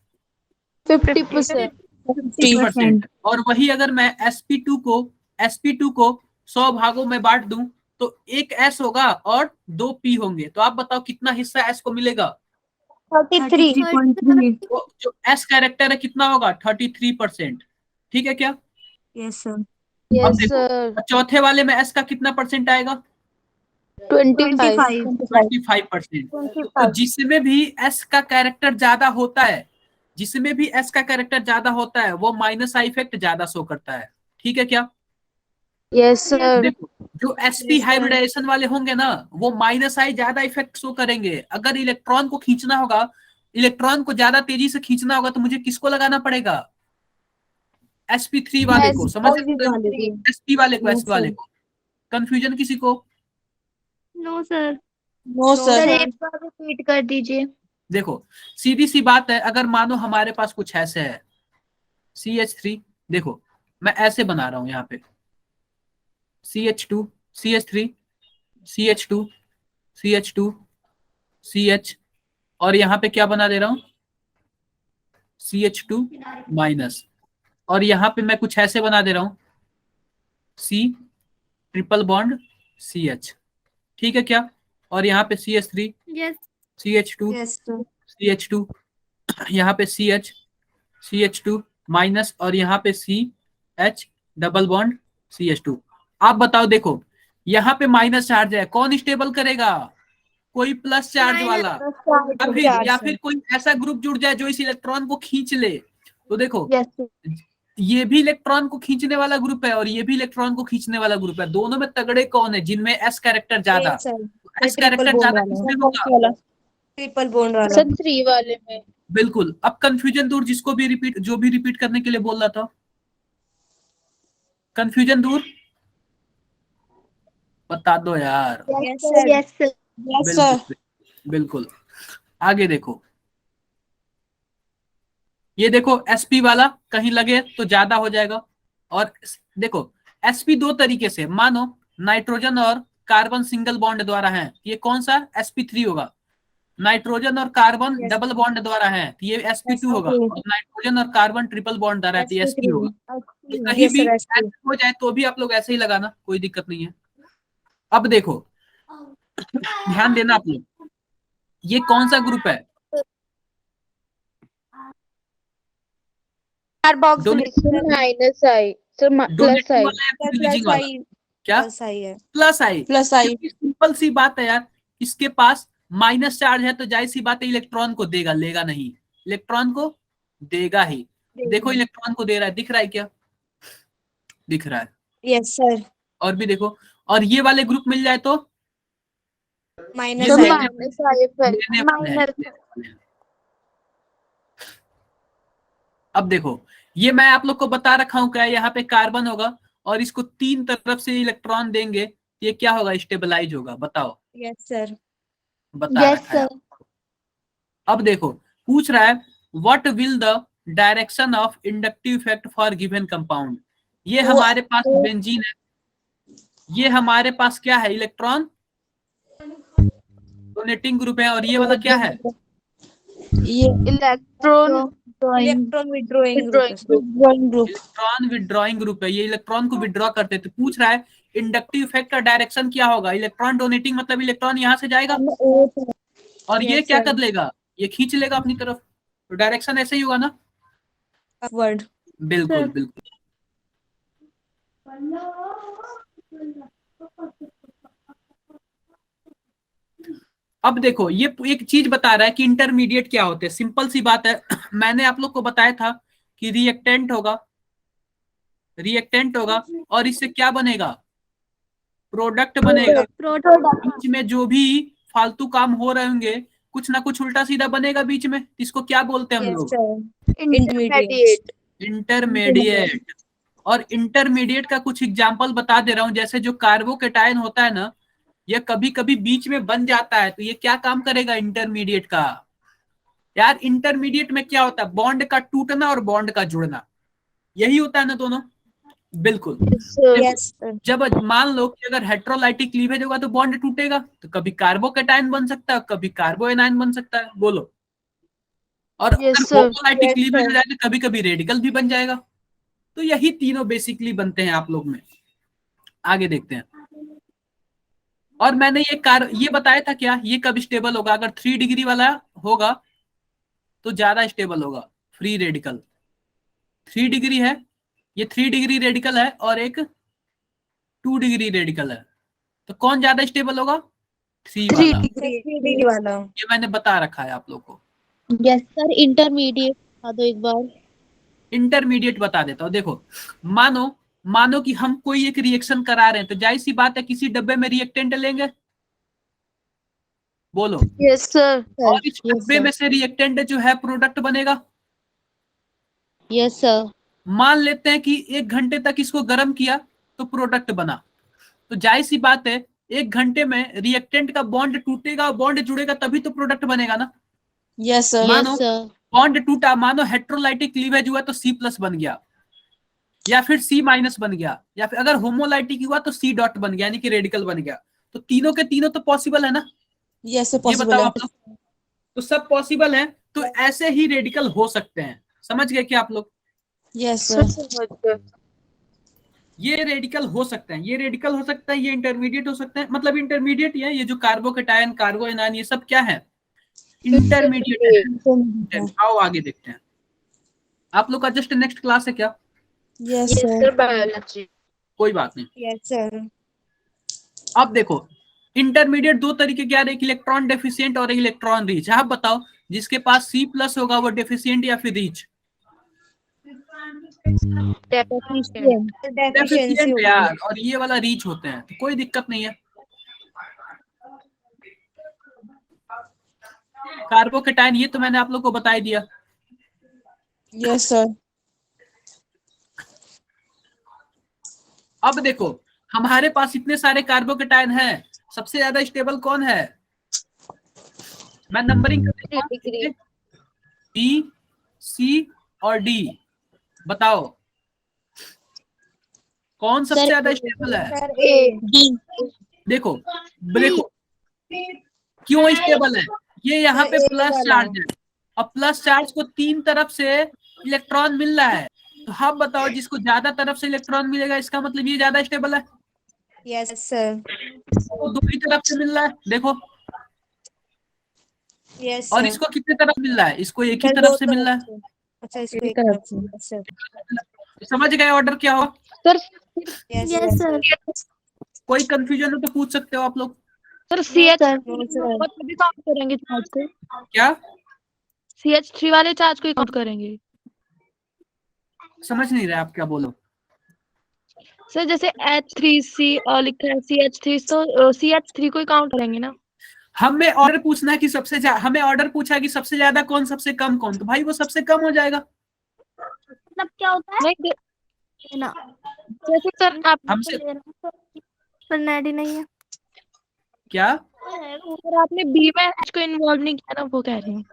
50%. 50%। और वही अगर मैं sp2 को 100 भागों में बांट दूं तो एक s होगा और 2 p होंगे। तो आप बताओ कितना हिस्सा s को मिलेगा? 33.3. तो जो s कैरेक्टर है कितना होगा? 33%। ठीक है क्या? Yes, sir. अब Yes देखो, sir. चौथे वाले में s का कितना परसेंट आएगा? 25. 25%। तो जिसमें भी s का कैरेक्टर ज्यादा होता है, जिसमें भी s का कैरेक्टर ज्यादा होता है वो माइनस आई इफेक्ट ज्यादा शो करता है। ठीक है क्या? Yes sir. देखो, जो sp हाइब्रिडाइजेशन वाले होंगे ना, वो माइनस आई ज्यादा इफेक्ट शो करेंगे। अगर इलेक्ट्रॉन को खींचना होगा, इलेक्ट्रॉन को ज्यादा तेजी से खींचना होगा, तो मुझे किसको लगाना पड़ेगा? sp3 वाले को। समझ रहे हो? sp वाले को, s वाले को। कंफ्यूजन किसी को? No sir. No, sir. Sir एक बार रिपीट कर दीजिए। देखो, सीधी सी बात है, अगर मानो हमारे पास कुछ ऐसे है CH3, देखो मैं ऐसे बना रहा हूं यहाँ पे CH2, CH3, CH2, CH2, CH, और यहाँ पे क्या बना दे रहा हूं? CH2 माइनस, और यहाँ पे मैं कुछ ऐसे बना दे रहा हूं C ट्रिपल बॉन्ड CH। ठीक है क्या? और यहाँ पे CH3, yes. CH2, Yes, sir. CH2, यहाँ पे CH, CH2 माइनस, और यहाँ पे CH डबल बॉन्ड CH2। आप बताओ, देखो यहाँ पे माइनस चार्ज है, कौन स्टेबल करेगा? कोई प्लस चार्ज वाला, या फिर कोई ऐसा ग्रुप जुड़ जाए जो इस इलेक्ट्रॉन को खींच ले। तो देखो, Yes sir. ये भी इलेक्ट्रॉन को खींचने वाला ग्रुप है और ये भी इलेक्ट्रॉन को खींचने वाला ग्रुप है। दोनों में तगड़े कौन है? जिनमें एस कैरेक्टर ज्यादा। Yes, sir. एस कैरेक्टर ज्यादा किसमें होगा? ट्रिपल बॉन्ड वाला. सर 3 वाले में। बिल्कुल। अब कंफ्यूजन दूर, जिसको भी रिपीट, जो भी रिपीट करने के लिए बोल रहा था, कंफ्यूजन दूर, बता दो यार। Yes, sir. Yes sir. Yes, sir. बिल्कुल बिल्कुल। आगे देखो, ये देखो sp वाला कहीं लगे तो ज्यादा हो जाएगा। और देखो, sp दो तरीके से, मानो नाइट्रोजन और कार्बन सिंगल बॉन्ड द्वारा है, ये कौन सा? sp3 होगा। नाइट्रोजन और कार्बन Yes. डबल बॉन्ड द्वारा है तो ये sp2 होगा। sp2. और नाइट्रोजन और कार्बन ट्रिपल बॉन्ड द्वारा है तो ये sp होगा। तो कहीं Yes, भी sir. SP. ऐसे हो जाए तो भी आप लोग ऐसे ही लगाना, कोई दिक्कत नहीं है। अब देखो, ध्यान देना आप लोग, ये कौन सा ग्रुप है? Minus I sir, plus donating I. वाला या रिलीजिंग Plus वाला? I. क्या? Plus I है. Plus I. Plus I. Simple सी बात है यार, इसके पास माइनस चार्ज है तो जाहिर सी बात है इलेक्ट्रॉन को देगा, लेगा नहीं? इलेक्ट्रॉन को देगा ही। देखो इलेक्ट्रॉन को दे रहा है, दिख रहा है क्या? दिख रहा है। Yes, sir. और भी देखो, और ये वाले ग्रुप मिल जाए तो Minus ये I. माइनस आई लेने वाले हैं, लेने वाले हैं। अब देखो, ये मैं आप लोग को बता रखा हूं क्या, यहाँ पे कार्बन होगा और इसको तीन तरफ से इलेक्ट्रॉन देंगे, ये क्या होगा? स्टेबलाइज होगा। बताओ, Yes, sir. बता यस रखा है। सर। अब देखो, पूछ रहा है what will the direction of inductive effect for given compound. ये वो- हमारे पास बेंजीन है, ये हमारे पास क्या है, इलेक्ट्रॉन डोनेटिंग ग्रुप है, और ये वाला क्या है, ये इलेक्ट्रॉन इलेक्ट्रॉन विड्रॉइंग ग्रुप है। withdrawing group। Electron withdrawing group है। ये इलेक्ट्रॉन को विड्रॉ करते हैं। तो पूछ रहा है इंडक्टिव इफेक्ट का डायरेक्शन क्या होगा, इलेक्ट्रॉन डोनेटिंग मतलब इलेक्ट्रॉन यहां से जाएगा और ये Yes, क्या sir. कर लेगा, ये खींच लेगा अपनी तरफ, तो डायरेक्शन ऐसे ही होगा ना। अपवर्ड। बिल्कुल बिल्कुल। अब देखो ये एक चीज बता रहा है कि इंटरमीडिएट क्या होते हैं। सिंपल सी बात है मैंने आप लोग को बताया था कि रिएक्टेंट होगा, रिएक्टेंट होगा और इससे क्या बनेगा, प्रोडक्ट बनेगा। बीच में जो भी फालतू काम हो रहे होंगे, कुछ ना कुछ उल्टा सीधा बनेगा बीच में, इसको क्या बोलते हैं हम Yes, लोग, sir. इंटरमीडिएट। इंटरमीडिएट। और इंटरमीडिएट का कुछ एग्जांपल बता दे रहा हूं, जैसे जो कार्बोकेटायन होता है ना, ये कभी कभी बीच में बन जाता है, तो ये क्या काम करेगा इंटरमीडिएट का। यार इंटरमीडिएट में क्या होता है, बॉन्ड का टूटना और बॉन्ड का जुड़ना, यही होता है ना दोनों। बिल्कुल। Yes, sir. जब मान लो कि अगर हेट्रोलाइटिक क्लीवेज होगा तो बॉन्ड टूटेगा, तो कभी कार्बोकेटायन बन सकता है, कभी कार्बोएनायन बन सकता है, बोलो। और Yes, अगर sir. होमोलाइटिक Yes, क्लीवेज हो sir. जाए तो कभी कभी रेडिकल भी बन जाएगा। तो यही तीनों बेसिकली बनते हैं आप लोग में। आगे देखते हैं। और मैंने ये बताया था क्या, ये कब स्टेबल होगा, अगर 3 डिग्री वाला होगा तो ज्यादा स्टेबल होगा। फ्री रेडिकल 3 डिग्री है, ये 3 डिग्री रेडिकल है और एक 2 डिग्री रेडिकल है, तो कौन ज्यादा स्टेबल होगा, 3 वाला। 3 वाला। ये मैंने बता रखा है आप लोग को। यस सर, इंटरमीडिएट बता दो एक बार। इंटरमीडिएट बता देता हूँ। देखो मानो मानो कि हम कोई एक रिएक्शन करा रहे हैं, तो जाहिर सी बात है किसी डब्बे में रिएक्टेंट लेंगे, बोलो। Yes sir. और इस डब्बे में से रिएक्टेंट जो है प्रोडक्ट बनेगा। Yes sir. मान लेते हैं कि 1 घंटे तक इसको गर्म किया तो प्रोडक्ट बना, तो जाहिर सी बात है 1 घंटे में रिएक्टेंट का बॉन्ड टूटेगा, बॉन्ड जुड़ेगा, तभी तो प्रोडक्ट बनेगा ना। Yes, sir. मानो यस सर। बॉन्ड टूटा, मानो हेट्रोलाइटिक क्लीवेज हुआ तो C+ बन गया, या फिर C- बन गया, या फिर अगर होमोलाइटिक हुआ तो C डॉट बन गया, यानी कि रेडिकल बन गया। तो तीनों के तीनों तो पॉसिबल है ना। Yes, sir. ये Possible बताओ है। आप लोग, तो सब पॉसिबल है। तो ऐसे ही रेडिकल हो सकते हैं, समझ गए क्या आप लोग। Yes, sir. ये रेडिकल हो सकते हैं, ये रेडिकल हो सकता है, ये इंटरमीडिएट हो सकते हैं, मतलब इंटरमीडिएट ही है। ये जो कार्बोकेटायन कार्बोएनायन ये सब क्या है, इंटरमीडिएट है। आओ आगे देखते हैं। आप लोग का जस्ट नेक्स्ट क्लास है क्या, Yes, yes sir. Sir, biology. कोई बात नहीं। Yes, sir. अब देखो इंटरमीडिएट 2 तरीके के आ रहे हैं, एक इलेक्ट्रॉन डेफिशिएंट और एक इलेक्ट्रॉन रिच। आप बताओ जिसके पास C+ होगा वो डेफिशिएंट या फिर रिच। Deficiency डेफिशिएंट होगी। यार, और ये वाला रीच होते हैं, तो कोई दिक्कत नहीं है। कार्बोकेटायन ये तो मैंने आप लोग को बता ही दिया। Yes, sir. अब देखो हमारे पास इतने सारे कार्बोकेटायन हैं, सबसे ज्यादा स्टेबल कौन है, मैं नंबरिंग कर देता हूं, B, C और D। बताओ कौन सबसे ज्यादा स्टेबल है। Sir, A. देखो देखो क्यों स्टेबल है, ये यहाँ पे Sir, A प्लस वाला। चार्ज है, और प्लस चार्ज को 3 तरफ से इलेक्ट्रॉन मिल रहा है। तो हम बताओ जिसको ज्यादा तरफ से इलेक्ट्रॉन मिलेगा, इसका मतलब ये ज्यादा स्टेबल है। Yes, sir. तो 2 ही तरफ से मिल रहा है, देखो। Yes, और sir. इसको कितने तरफ मिल रहा है, इसको एक ही Sir, तरफ दो से मिल रहा है। से। अच्छा, इसको एक तरफ से। Yes, sir. समझ गए ऑर्डर क्या हो। Sir Yes, yes sir. Sir. कोई कंफ्यूजन हो तो पूछ सकते हो आप लोग। Sir CH No, sir. भी काउंट करेंगे चार्ज को, क्या CH3 वाले चार्ज को ही काउंट करेंगे। समझ नहीं रहे आप क्या बोलो। सर जैसे H3C लिखा है CH3, तो CH3 को ही काउंट करेंगे ना। हमें ऑर्डर पूछना है कि हमें ऑर्डर पूछा है कि सबसे ज्यादा कौन सबसे कम कौन, तो भाई वो सबसे कम हो जाएगा। मतलब क्या होता है नहीं ना, जैसे सर आप हमसे पर नेट ही नहीं है। क्या, सर आपने B में H को इन्वॉल्व नहीं किया ना, वो कह रही हूँ।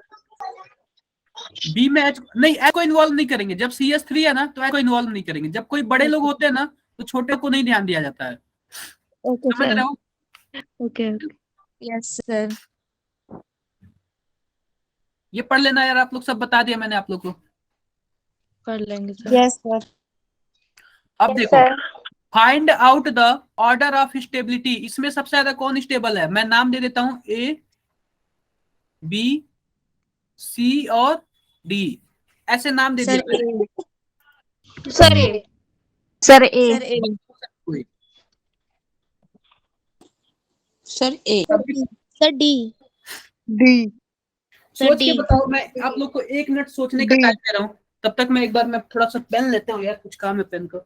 बी में H नहीं, H को इन्वॉल्व नहीं करेंगे। जब CH3 है ना तो H को इन्वॉल्व नहीं करेंगे। जब कोई बड़े लोग होते हैं ना तो छोटे को नहीं ध्यान दिया जाता है। ओके समझ सर। रहे हो? Okay yes sir. ये पढ़ लेना यार, आप लोग सब बता दिया मैंने आप लोग को। कर लेंगे सर। Yes sir. अब देखो, find out the order of stability. इसमें सबसे ज्यादा कौन स्टेबल है? मैं नाम दे देता हूं, ए, बी, सी और डी। ऐसे नाम दे सर दिया। ए। सर ए। सर ए। सर ए। कोई सर ए। अभी सर डी। डी। सोच के डी। बताओ। मैं आप लोग को 1 मिनट सोचने का डी। टाइम दे रहा हूं। तब तक मैं एक बार मैं थोड़ा सा पेन लेता हूँ यार, कुछ काम है पेन को।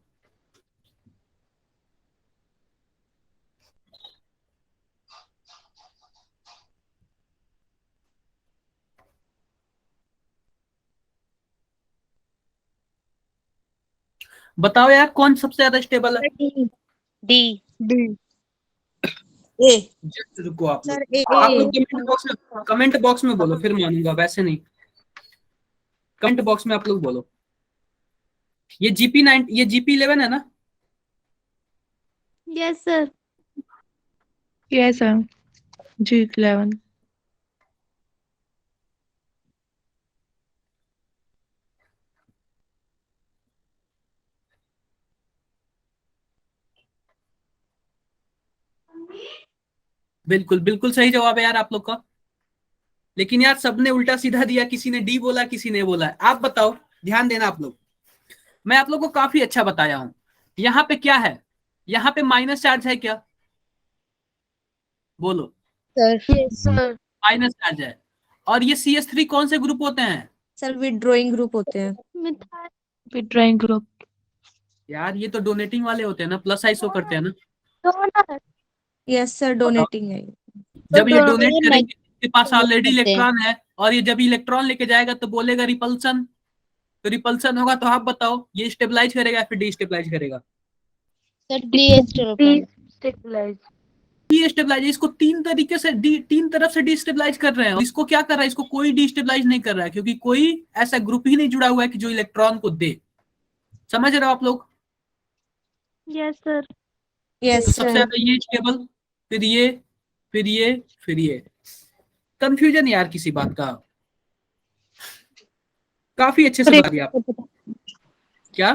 बताओ यार, कौन सबसे ज्यादा स्टेबल है? डी। डी। डी। ए। जस्ट रुको आप सर लोग। ए। आप लोग कमेंट बॉक्स में बोलो, फिर मानूंगा, वैसे नहीं। कमेंट बॉक्स में आप लोग बोलो। ये GP9, ये GP11 है ना? Yes sir. Yes sir. G11। बिल्कुल बिल्कुल सही जवाब है यार आप लोग का। लेकिन यार सबने उल्टा सीधा दिया, किसी ने डी बोला, किसी ने बोला। आप बताओ, ध्यान देना आप लोग। मैं आप लोग को काफी अच्छा बताया हूं। यहाँ पे क्या है? यहाँ पे माइनस चार्ज है क्या? बोलो। Sir. Yes sir. Minus charge है। और ये CH3 कौन से ग्रुप होते हैं? सर विड्रॉइंग ग्रुप होते हैं। मिथाइल। Withdrawing group. यार ये तो डोनेटिंग वाले होते हैं ना, प्लस आई शो करते हैं ना। डोनर। यस सर, बताओ। डोनेटिंग है। जब ये तो डोनेट ये करेंगे, इसके पास ऑलरेडी करते हैं। इलेक्ट्रॉन है, और ये जब इलेक्ट्रॉन लेके जाएगा तो बोलेगा रिपल्सन। तो रिपल्सन होगा, तो आप बताओ ये स्टेबलाइज करेगा या फिर डिस्टेबलाइज करेगा? Sir destabilize. डिस्टेबलाइज। इसको तीन तरीके से तीन तरफ से डिस्टेबलाइज कर रहे हैं। इसको क्या कर रहा है? इसको कोई डिस्टेबलाइज नहीं कर रहा है, क्योंकि कोई ऐसा ग्रुप ही नहीं जुड़ा हुआ है कि जो इलेक्ट्रॉन को दे। समझ रहे हो आप लोग? Yes sir. तो यस सबसे सर। ज्यादा ये स्टेबल, फिर ये, फिर ये, फिर ये। कंफ्यूजन यार किसी बात का। काफी अच्छे से बता दिया आप। क्या?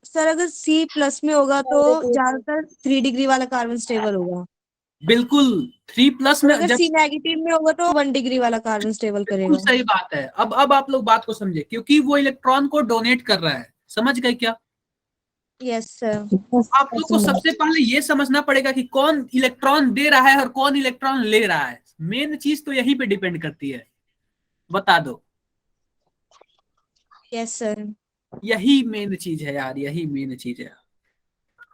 सर अगर सी प्लस में होगा तो ज्यादातर 3 डिग्री वाला कार्बन स्टेबल होगा। बिल्कुल। 3+ और में अगर जब, सी नेगेटिव में होगा तो 1 डिग्री वाला कार्बन स्टेबल बिल्कुल करेगा। सही बात है। अब आप लोग बात को समझे, क्योंकि वो इलेक्ट्रॉन को डोनेट कर रहा है। समझ गए क्या? Yes sir. आप लोग को सबसे पहले ये समझना पड़ेगा कि कौन इलेक्ट्रॉन दे रहा है और कौन इलेक्ट्रॉन ले रहा है। मेन चीज तो यही पे डिपेंड करती है। बता दो। Yes sir. यही मेन चीज है यार, यही मेन चीज है।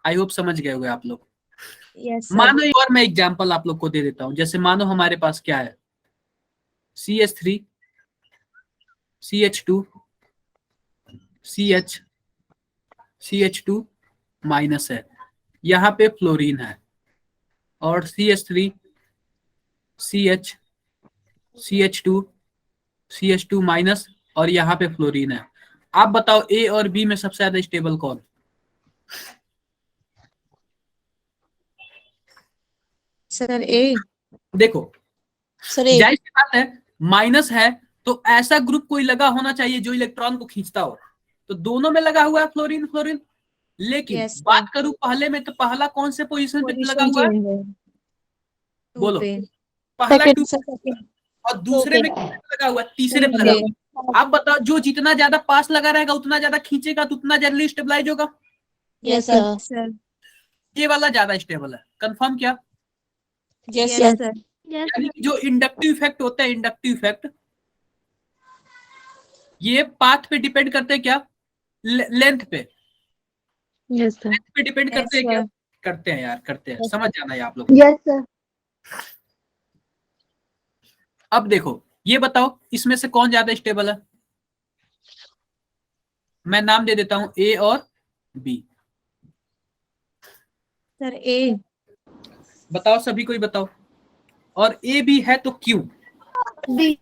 आई होप समझ गए होंगे आप लोग। Yes sir. मानो एक और मैं एग्जांपल आप लोग को दे देता हूं। जैसे मानो हमारे पास क्या है, CH3, CH2, CH, CH2 minus है। यहाँ पे फ्लोरीन है। और CH3, CH, CH2, CH2 minus, और यहाँ पे फ्लोरीन है। आप बताओ ए और बी में सबसे ज्यादा स्टेबल कौन? सर ए। देखो, सर ए। जाहिर सी बात है, माइनस है तो ऐसा ग्रुप कोई लगा होना चाहिए जो इलेक्ट्रॉन को खींचता हो। तो दोनों में लगा हुआ है फ्लोरीन फ्लोरीन। लेकिन यस सर। बात करूं पहले में, तो पहला कौन से पोजीशन पे लगा पोजीशन हुआ है? चेंज है। 2 बोलो। पे। पहला 2, सेकंड। और दूसरे में कितने पे लगा हुआ है? तीसरे पे लगा पे। हुआ है। आप बताओ, जो जितना ज्यादा पास लगा रहेगा उतना ज्यादा खींचेगा, तो उतना जल्दी स्टेबलाइज होगा। Yes sir. ये वाला ज्यादा स्टेबल है। कंफर्म क्या? Yes sir. यस यानी सर। कि जो इंडक्टिव इफेक्ट होता है, इंडक्टिव इफेक्ट, ये पाथ पे डिपेंड करते हैं क्या? लेंथ पे। Yes sir. लेंथ पे डिपेंड करते यस हैं क्या? सर। करते हैं यार, करते हैं। समझ जाना है आप लोग। Yes sir. अब देखो, ये बताओ इसमें से कौन ज्यादा स्टेबल है? मैं नाम दे देता हूं, ए और बी। सर ए। बताओ, सभी कोई बताओ। और ए बी है तो क्यों? बी।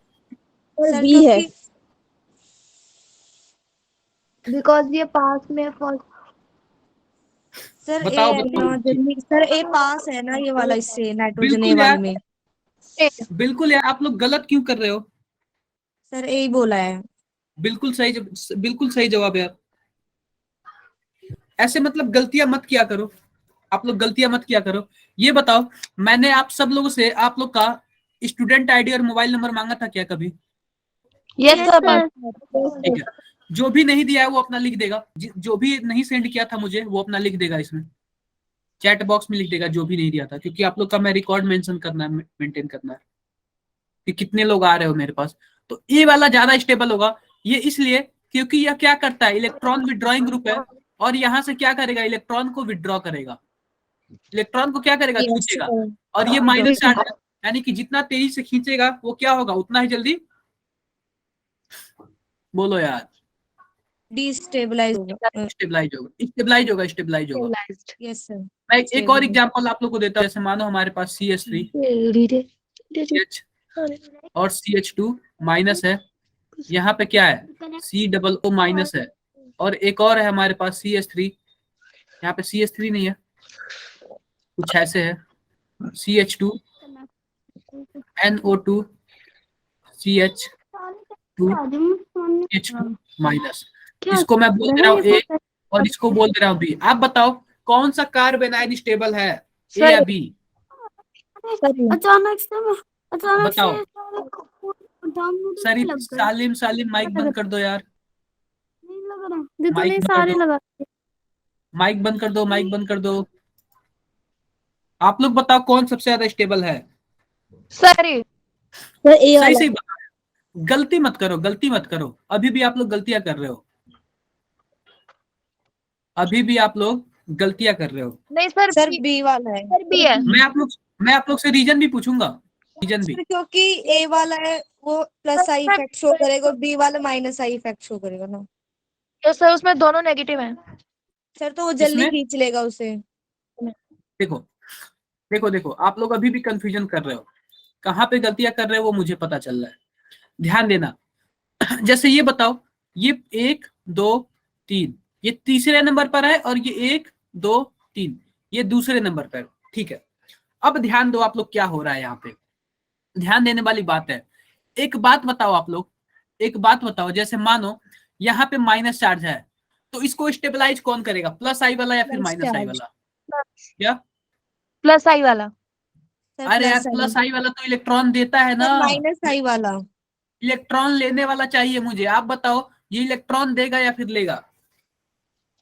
सर बी है क्योंकि बिकॉज ये पास में फर्स्ट। सर बताओ ए बताओ। नाइट्रोजन सर ए पास है ना ये वाला इससे नाइट्रोजन ए बिल्कुल यार, वाले में। बिल्कुल यार, आप लोग गलत क्यों कर रहे हो? सर ए ही बोला है। बिल्कुल सही जवाब यार। ऐसे मतलब गलतियां मत किया करो, आप लोग गलतियां मत किया करो। ये बताओ, मैंने आप सब लोगों से आप लोग का स्टूडेंट आईडी और मोबाइल नंबर मांगा था क्या कभी? Yes Yes, sir sir. ठीक है, जो भी नहीं दिया है वो अपना लिख देगा, जो भी नहीं सेंड किया था मुझे वो अपना लिख देगा, इसमें चैट बॉक्स में लिख देगा जो भी नहीं दिया था, क्योंकि आप लोग का मैं रिकॉर्ड मेंशन करना है, मेंटेन करना है कि कितने लोग आ रहे हो मेरे पास। तो ये वाला ज्यादा स्टेबल होगा, ये इसलिए क्योंकि यह क्या करता है, इलेक्ट्रॉन विड्रॉइंग ग्रुप है, और यहाँ से क्या करेगा, इलेक्ट्रॉन को विड्रॉ करेगा, इलेक्ट्रॉन को क्या करेगा, यस खींचेगा। सर। और ये माइनस चार्ज है, यानी कि जितना तेजी से खींचेगा वो क्या होगा, उतना ही जल्दी, बोलो यार, डिस्टेबलाइज होगा। स्टेबलाइज होगा, स्टेबलाइज होगा, स्टेबलाइज होगा। स्टेबलाइज्ड। Yes sir. मैं एक और Stabilize. एग्जांपल आप लोग को देता हूँ, जैसे मानो हमारे पास CH3 CH और CH2 माइनस है, यहाँ पे क्या है, COO माइनस है, और एक और है हमारे पास CH3, यहाँ पे CH3 नहीं है, कुछ ऐसे है, CH2 NO2 CH2 H2 minus. इसको मैं बोल दे रहा हूँ A और इसको बोल दे रहा हूँ B। आप बताओ कौन सा कार्बेनाइड स्टेबल है, A या B? अचानक से बताओ। नहीं लग गए। सालिम माइक बंद कर दो यार, नहीं लग रहा जितने माइक बंद कर सारे दो, लगा माइक बंद कर दो, माइक बंद कर दो। आप लोग बताओ कौन सबसे ज्यादा स्टेबल है? सर ये सर ए सही वाला। सही बताओ, गलती मत करो, गलती मत करो, अभी भी आप लोग गलतियां कर रहे हो, अभी भी आप लोग गलतियां कर रहे हो। नहीं सर सर बी वाला है। सर भी है। मैं आप लोग से रीजन भी पूछूंगा, रीजन भी। सर क्योंकि ए वाला है वो प्लस आई इफेक्ट शो करेगा, बी वाला माइनस आई इफेक्ट शो करेगा ना। तो सर उसमें दोनों नेगेटिव हैं। सर तो वो जल्दी इसमें खींच लेगा उसे। देखो देखो देखो, आप लोग अभी भी कंफ्यूजन कर रहे हो, कहाँ पे गलतियां कर रहे हो वो मुझे पता चल रहा है, ध्यान देना। जैसे ये बताओ, ये 1 2 3 ये तीसरे नंबर पर है, और ये 1 2 3 ये दूसरे नंबर पर, ठीक है। अब ध्यान दो आप लोग क्या हो रहा है यहाँ पे, ध्यान देने वाली बात है। एक बात बताओ आप लोग, एक बात बताओ, जैसे मानो यहाँ पे माइनस चार्ज है, तो इसको स्टेबलाइज कौन करेगा, प्लस आई वाला या फिर प्लस माइनस आई चार्ज। वाला? क्या? प्लस आई वाला। सर अरे यार, प्लस आई। प्लस आई वाला तो इलेक्ट्रॉन देता है ना, सर माइनस आई वाला। इलेक्ट्रॉन लेने वाला चाहिए मुझे, आप बताओ ये इलेक्ट्रॉन देगा या फिर लेगा?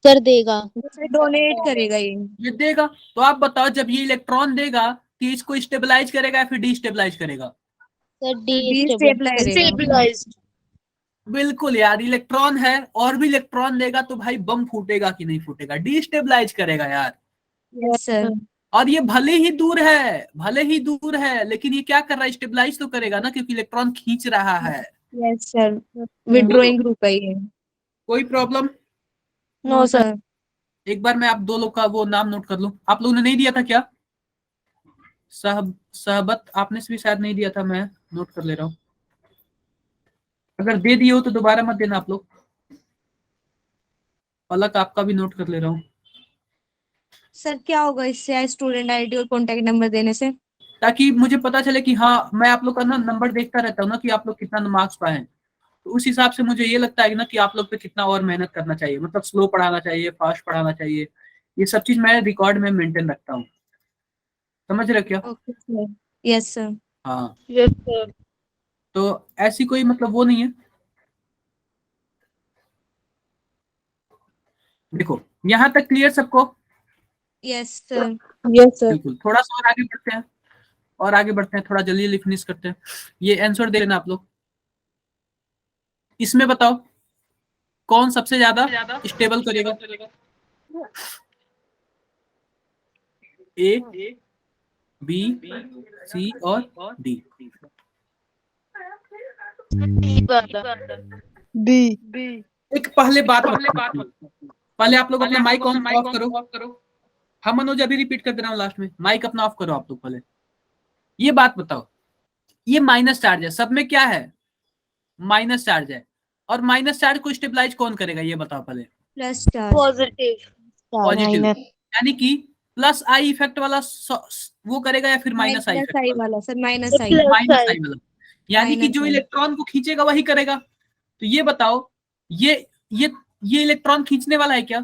सर देगा। सर डोनेट करेगा ये देगा। तो आप बताओ, जब ये इलेक्ट्रॉन देगा तो इसको स्टेबलाइज करेगा या फिर डिस्टेबलाइज करेगा? सर डिस्टेबलाइज करेगा। बिल्कुल यार, इलेक्ट्रॉन है और भी इलेक्ट्रॉन देगा तो भाई बम फूटेगा कि नहीं फूटेगा, डिस्टेबलाइज करेगा यार। Yes sir. और ये भले ही दूर है, भले ही दूर है, लेकिन ये क्या कर रहा है, स्टेबलाइज तो करेगा ना, क्योंकि इलेक्ट्रॉन खींच रहा है। Yes sir. विड्रॉइंग ग्रुप है ये। कोई प्रॉब्लम? No sir. एक बार मैं आप दो लोग का वो नाम नोट कर लूं, आप लोगों ने नहीं दिया था क्या? सहबत आपने भी शायद नहीं दिया था, मैं नोट कर ले रहा हूँ, अगर दे दिए हो तो दोबारा मत देना आप लोग। अलग आपका भी नोट कर ले रहा हूँ। सर क्या होगा इससे स्टूडेंट आईडी और कॉन्टेक्ट नंबर देने से? ताकि मुझे पता चले कि हाँ, मैं आप लोग का ना नंबर देखता रहता हूँ ना कि आप लोग कितना मार्क्स पाए हैं, तो उस हिसाब से मुझे ये लगता है ना कि आप लोग पे कितना और मेहनत करना चाहिए, मतलब स्लो पढ़ाना चाहिए, फास्ट पढ़ाना चाहिए, ये सब चीज मैं रिकॉर्ड में मेंटेन रखता हूँ। समझ रहे क्या? Okay sir. Yes sir. हाँ, यस सर। तो ऐसी कोई मतलब वो नहीं है। देखो यहाँ तक क्लियर सबको? Yes sir. Yes sir. बिल्कुल, थोड़ा सा और आगे बढ़ते हैं, और आगे बढ़ते हैं, थोड़ा जल्दी जल्दी फिनिश करते हैं। ये आंसर दे लेना आप लोग। इसमें बताओ कौन सबसे ज्यादा स्टेबल करेगा, ए बी सी और डी? बी। एक पहले पहले आप लोग अपना माइक ऑफ करो। हम मनोज अभी रिपीट कर दे रहा हूँ लास्ट में, माइक अपना ऑफ करो आप लोग पहले। ये बात बताओ, ये माइनस चार्ज है, सब में क्या है, माइनस चार्ज है, और माइनस चार्ज को स्टेबलाइज कौन करेगा ये बताओ पहले? Plus charge. पॉजिटिव। पॉजिटिव। यानी कि प्लस आई इफेक्ट वाला वो करेगा या फिर minus I minus I effect वाला? वाला sir, minus I. Plus minus I. आई वाला, यानी कि माइनस जो आई। इलेक्ट्रॉन को खींचेगा वही करेगा। तो ये बताओ, ये ये ये इलेक्ट्रॉन खींचने वाला है क्या?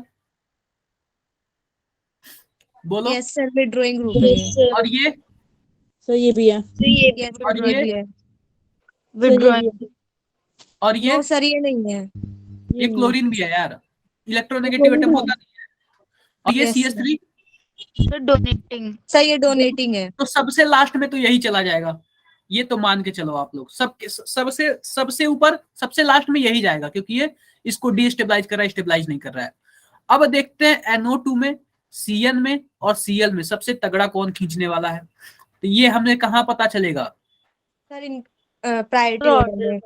बोलो। यस सर, विड्रॉइंग ग्रुप है Yes, ये। sir. और ये सर ये भी है। So ये यस और विड्रॉइंग ये भी है। सर ये भी withdrawing. है। और ये नो सर, ये नहीं है। ये नहीं है। क्लोरीन भी है यार, इलेक्ट्रोनेगेटिव एटम होता नहीं है। और ये Yes, CH3, So donating. Sir ये डोनेटिंग है। तो सबसे लास्ट में तो यही चला जाएगा। ये तो मान के चलो आप लोग, सबसे सबसे ऊपर सबसे लास्ट में यही जाएगा, क्योंकि ये इसको डीस्टेबलाइज कर रहा है, स्टेबलाइज नहीं कर रहा है। अब देखते हैं NO2 में, Cn में और Cl में सबसे तगड़ा कौन खींचने वाला है। तो ये हमें कहाँ पता चलेगा? सर इन प्रायोरिटी ऑर्डर में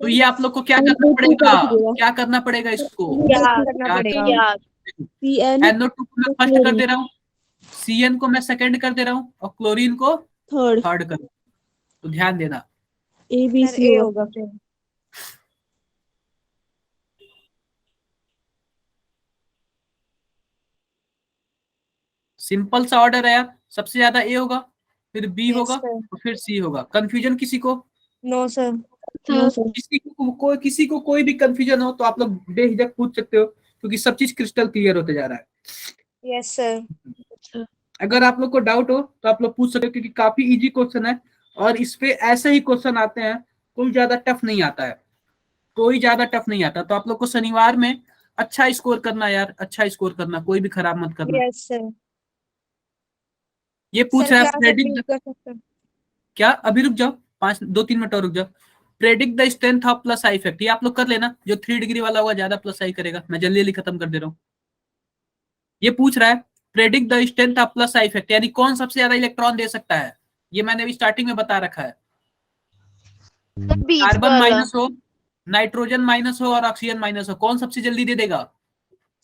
तो ये आप लोग को क्या करना पड़ेगा, क्या करना पड़ेगा इसको? करना याद पड़ेगा। Yeah. NO2 को मैं फर्स्ट कर दे रहा हूँ, Cn को मैं सेकंड कर दे रहा हूँ और क्लोरीन को थर्ड थर्ड कर। तो ध्यान देना, ए बी सर सी ए होगा। होगा फिर। सिंपल सा ऑर्डर है यार। सबसे ज्यादा ए होगा, फिर बी Yes, होगा sir. और फिर सी होगा। कंफ्यूजन किसी को? No sir. No sir. किसी को कोई भी कंफ्यूजन हो तो आप लोग बेझिझक पूछ सकते हो, क्योंकि सब चीज क्रिस्टल क्लियर होते जा रहा है। Yes sir. अगर आप लोग को डाउट हो तो आप लोग पूछ सकते हो, क्योंकि काफी इजी क्वेश्चन है और इस पे ऐसे ही क्वेश्चन आते हैं, कोई ज्यादा टफ नहीं आता है, कोई ज्यादा टफ नहीं आता। तो आप लोग को शनिवार में अच्छा स्कोर करना यार, अच्छा स्कोर करना, कोई भी खराब मत करना। Yes sir. ये पूछ सर रहा है क्लास प्रेडिक्ट, एडमिट कर सकते हैं। क्या अभी रुक जाओ, 2-3 मिनट और रुक जाओ। Predict the strength of plus I effect, ये आप लोग कर लेना। जो 3 डिग्री वाला होगा ज्यादा प्लस आई करेगा। मैं जल्दी जल्दी खत्म कर दे रहा हूँ। ये पूछ रहा है predict the strength of plus I effect, यानी कौन सबसे ज्यादा इलेक्ट्रॉन दे सकता है। ये मैंने अभी स्टार्टिंग में बता रखा है। बीच कार्बन वाला. माइनस हो, नाइट्रोजन माइनस हो और ऑक्सीजन माइनस हो, कौन सबसे जल्दी दे देगा?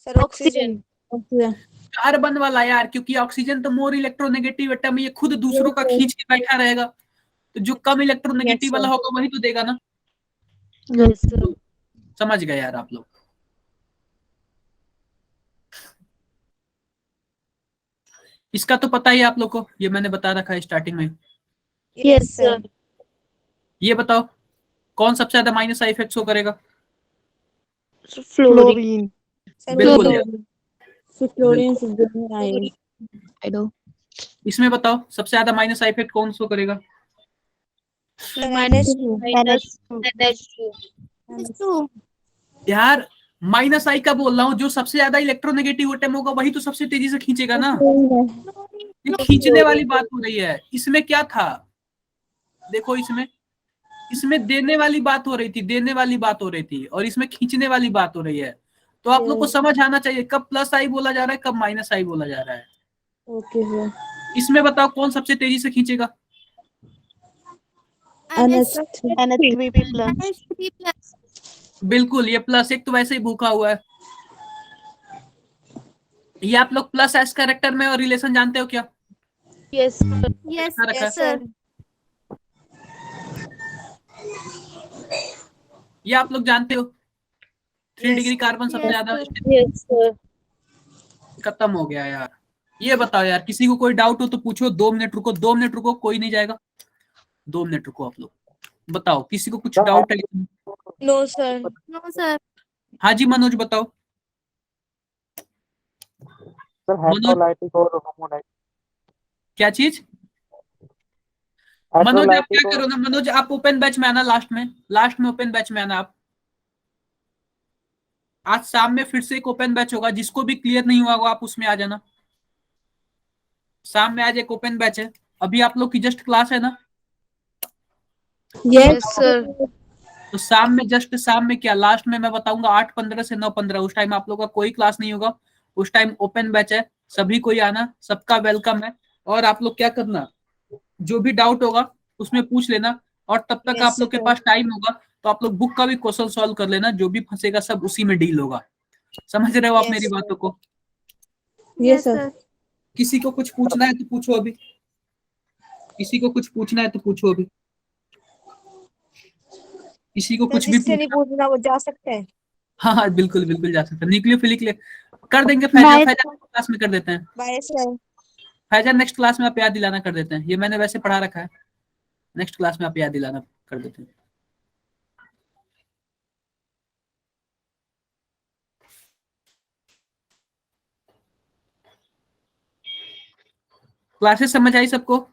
Sir Oxygen. ऑक्सीजन। कार्बन वाला यार, क्योंकि ऑक्सीजन तो मोर इलेक्ट्रोनेगेटिव एटम है, ये खुद दूसरों का खींच के बैठा रहेगा। तो जो कम इलेक्ट्रोनेगेटिव Yes, वाला sir. होगा वही तो देगा ना। Yes, sir. समझ गए यार आप लोग? इसका तो पता ही है आप लोग को, ये मैंने बता रखा है स्टार्टिंग में। Yes, sir. ये बताओ कौन सबसे ज्यादा माइनस आई इफेक्ट शो करेगा? So fluorine. सर बिल्कुल वो यार। फिर क्लोरीन से दोनों आए। I know. इसमें बताओ सबसे ज्यादा माइनस आई इफेक्ट कौन शो करेगा? Minus NH2. यार माइनस आई का बोल रहा हूँ, जो सबसे ज्यादा इलेक्ट्रोनेगेटिव एटम होगा वही तो सबसे तेजी से खींचेगा ना। ये खींचने वाली बात हो रही है। इसमें क्या था देखो, इसमें देने वाली बात हो रही थी, देने वाली बात हो रही थी, और इसमें खींचने वाली बात हो रही है। तो आप लोग को समझ आना चाहिए कब प्लस आई बोला जा रहा है, कब माइनस आई बोला जा रहा है। Okay sir. इसमें बताओ कौन सबसे तेजी से खींचेगा? NH3 plus. बिल्कुल, ये प्लस एक तो वैसे ही भूखा हुआ है। ये आप लोग प्लस एस कैरेक्टर में और रिलेशन जानते हो क्या? Yes, sir. लिखा रखा है। सर। ये आप लोग जानते हो 3 Yes, डिग्री sir. कार्बन सबसे ज्यादा। Yes, sir. खत्म हो गया यार। ये बताओ यार, किसी को कोई डाउट हो तो पूछो। 2 मिनट रुको, 2 मिनट रुको, कोई नहीं जाएगा। 2 मिनट रुको आप लोग। बताओ किसी को कुछ डाउट है? No sir. No sir. हाँ जी मनोज बताओ। सर हाइड्रोलाइटिक और होमोलाइटिक। क्या चीज? मनोज आप क्या हाइड्रोलाइटिक करो ना, मनोज आप ओपन बैच में आना, लास्ट में ओपन बैच में आना आप। आज शाम में फिर से एक ओपन बैच होगा, जिसको भी क्लियर नहीं हुआ होगा आप उसमें आ जाना। शाम में आज एक ओपन बैच है। अभी आप लोग की जस्ट क्लास है ना, Yes, sir. तो शाम में क्या, लास्ट में मैं बताऊंगा 8:15 से 9:15, उस टाइम आप लोग का कोई क्लास नहीं होगा। उस टाइम ओपन बैच है, सभी कोई आना, सबका वेलकम है। और आप लोग क्या करना, जो भी डाउट होगा उसमें पूछ लेना। और तब तक Yes, आप लोग के sir. पास टाइम होगा तो आप लोग बुक का भी क्वेश्चन सॉल्व कर लेना। जो भी फंसेगा सब उसी में डील होगा। समझ रहे हो आप Yes, मेरी sir. बातों को? Yes sir. किसी को कुछ पूछना है तो पूछो अभी, किसी को कुछ पूछना है तो पूछो अभी, किसी को सर कुछ भी जिससे नहीं पूछना। पूछना वो जा सकते हैं। हाँ हाँ बिल्कुल बिल्कुल जा सकते हैं। न्यूक्लियोफिलिक कर देंगे फैजान, फैजान क्लास में कर देते हैं। Bye sir. Faizan next class में आप याद दिलाना कर देते हैं, ये मैंने वैसे पढ़ा रखा है, नेक्स्ट क्लास में आप याद दिलाना कर देते हैं। क्लासेस समझ आई सबको?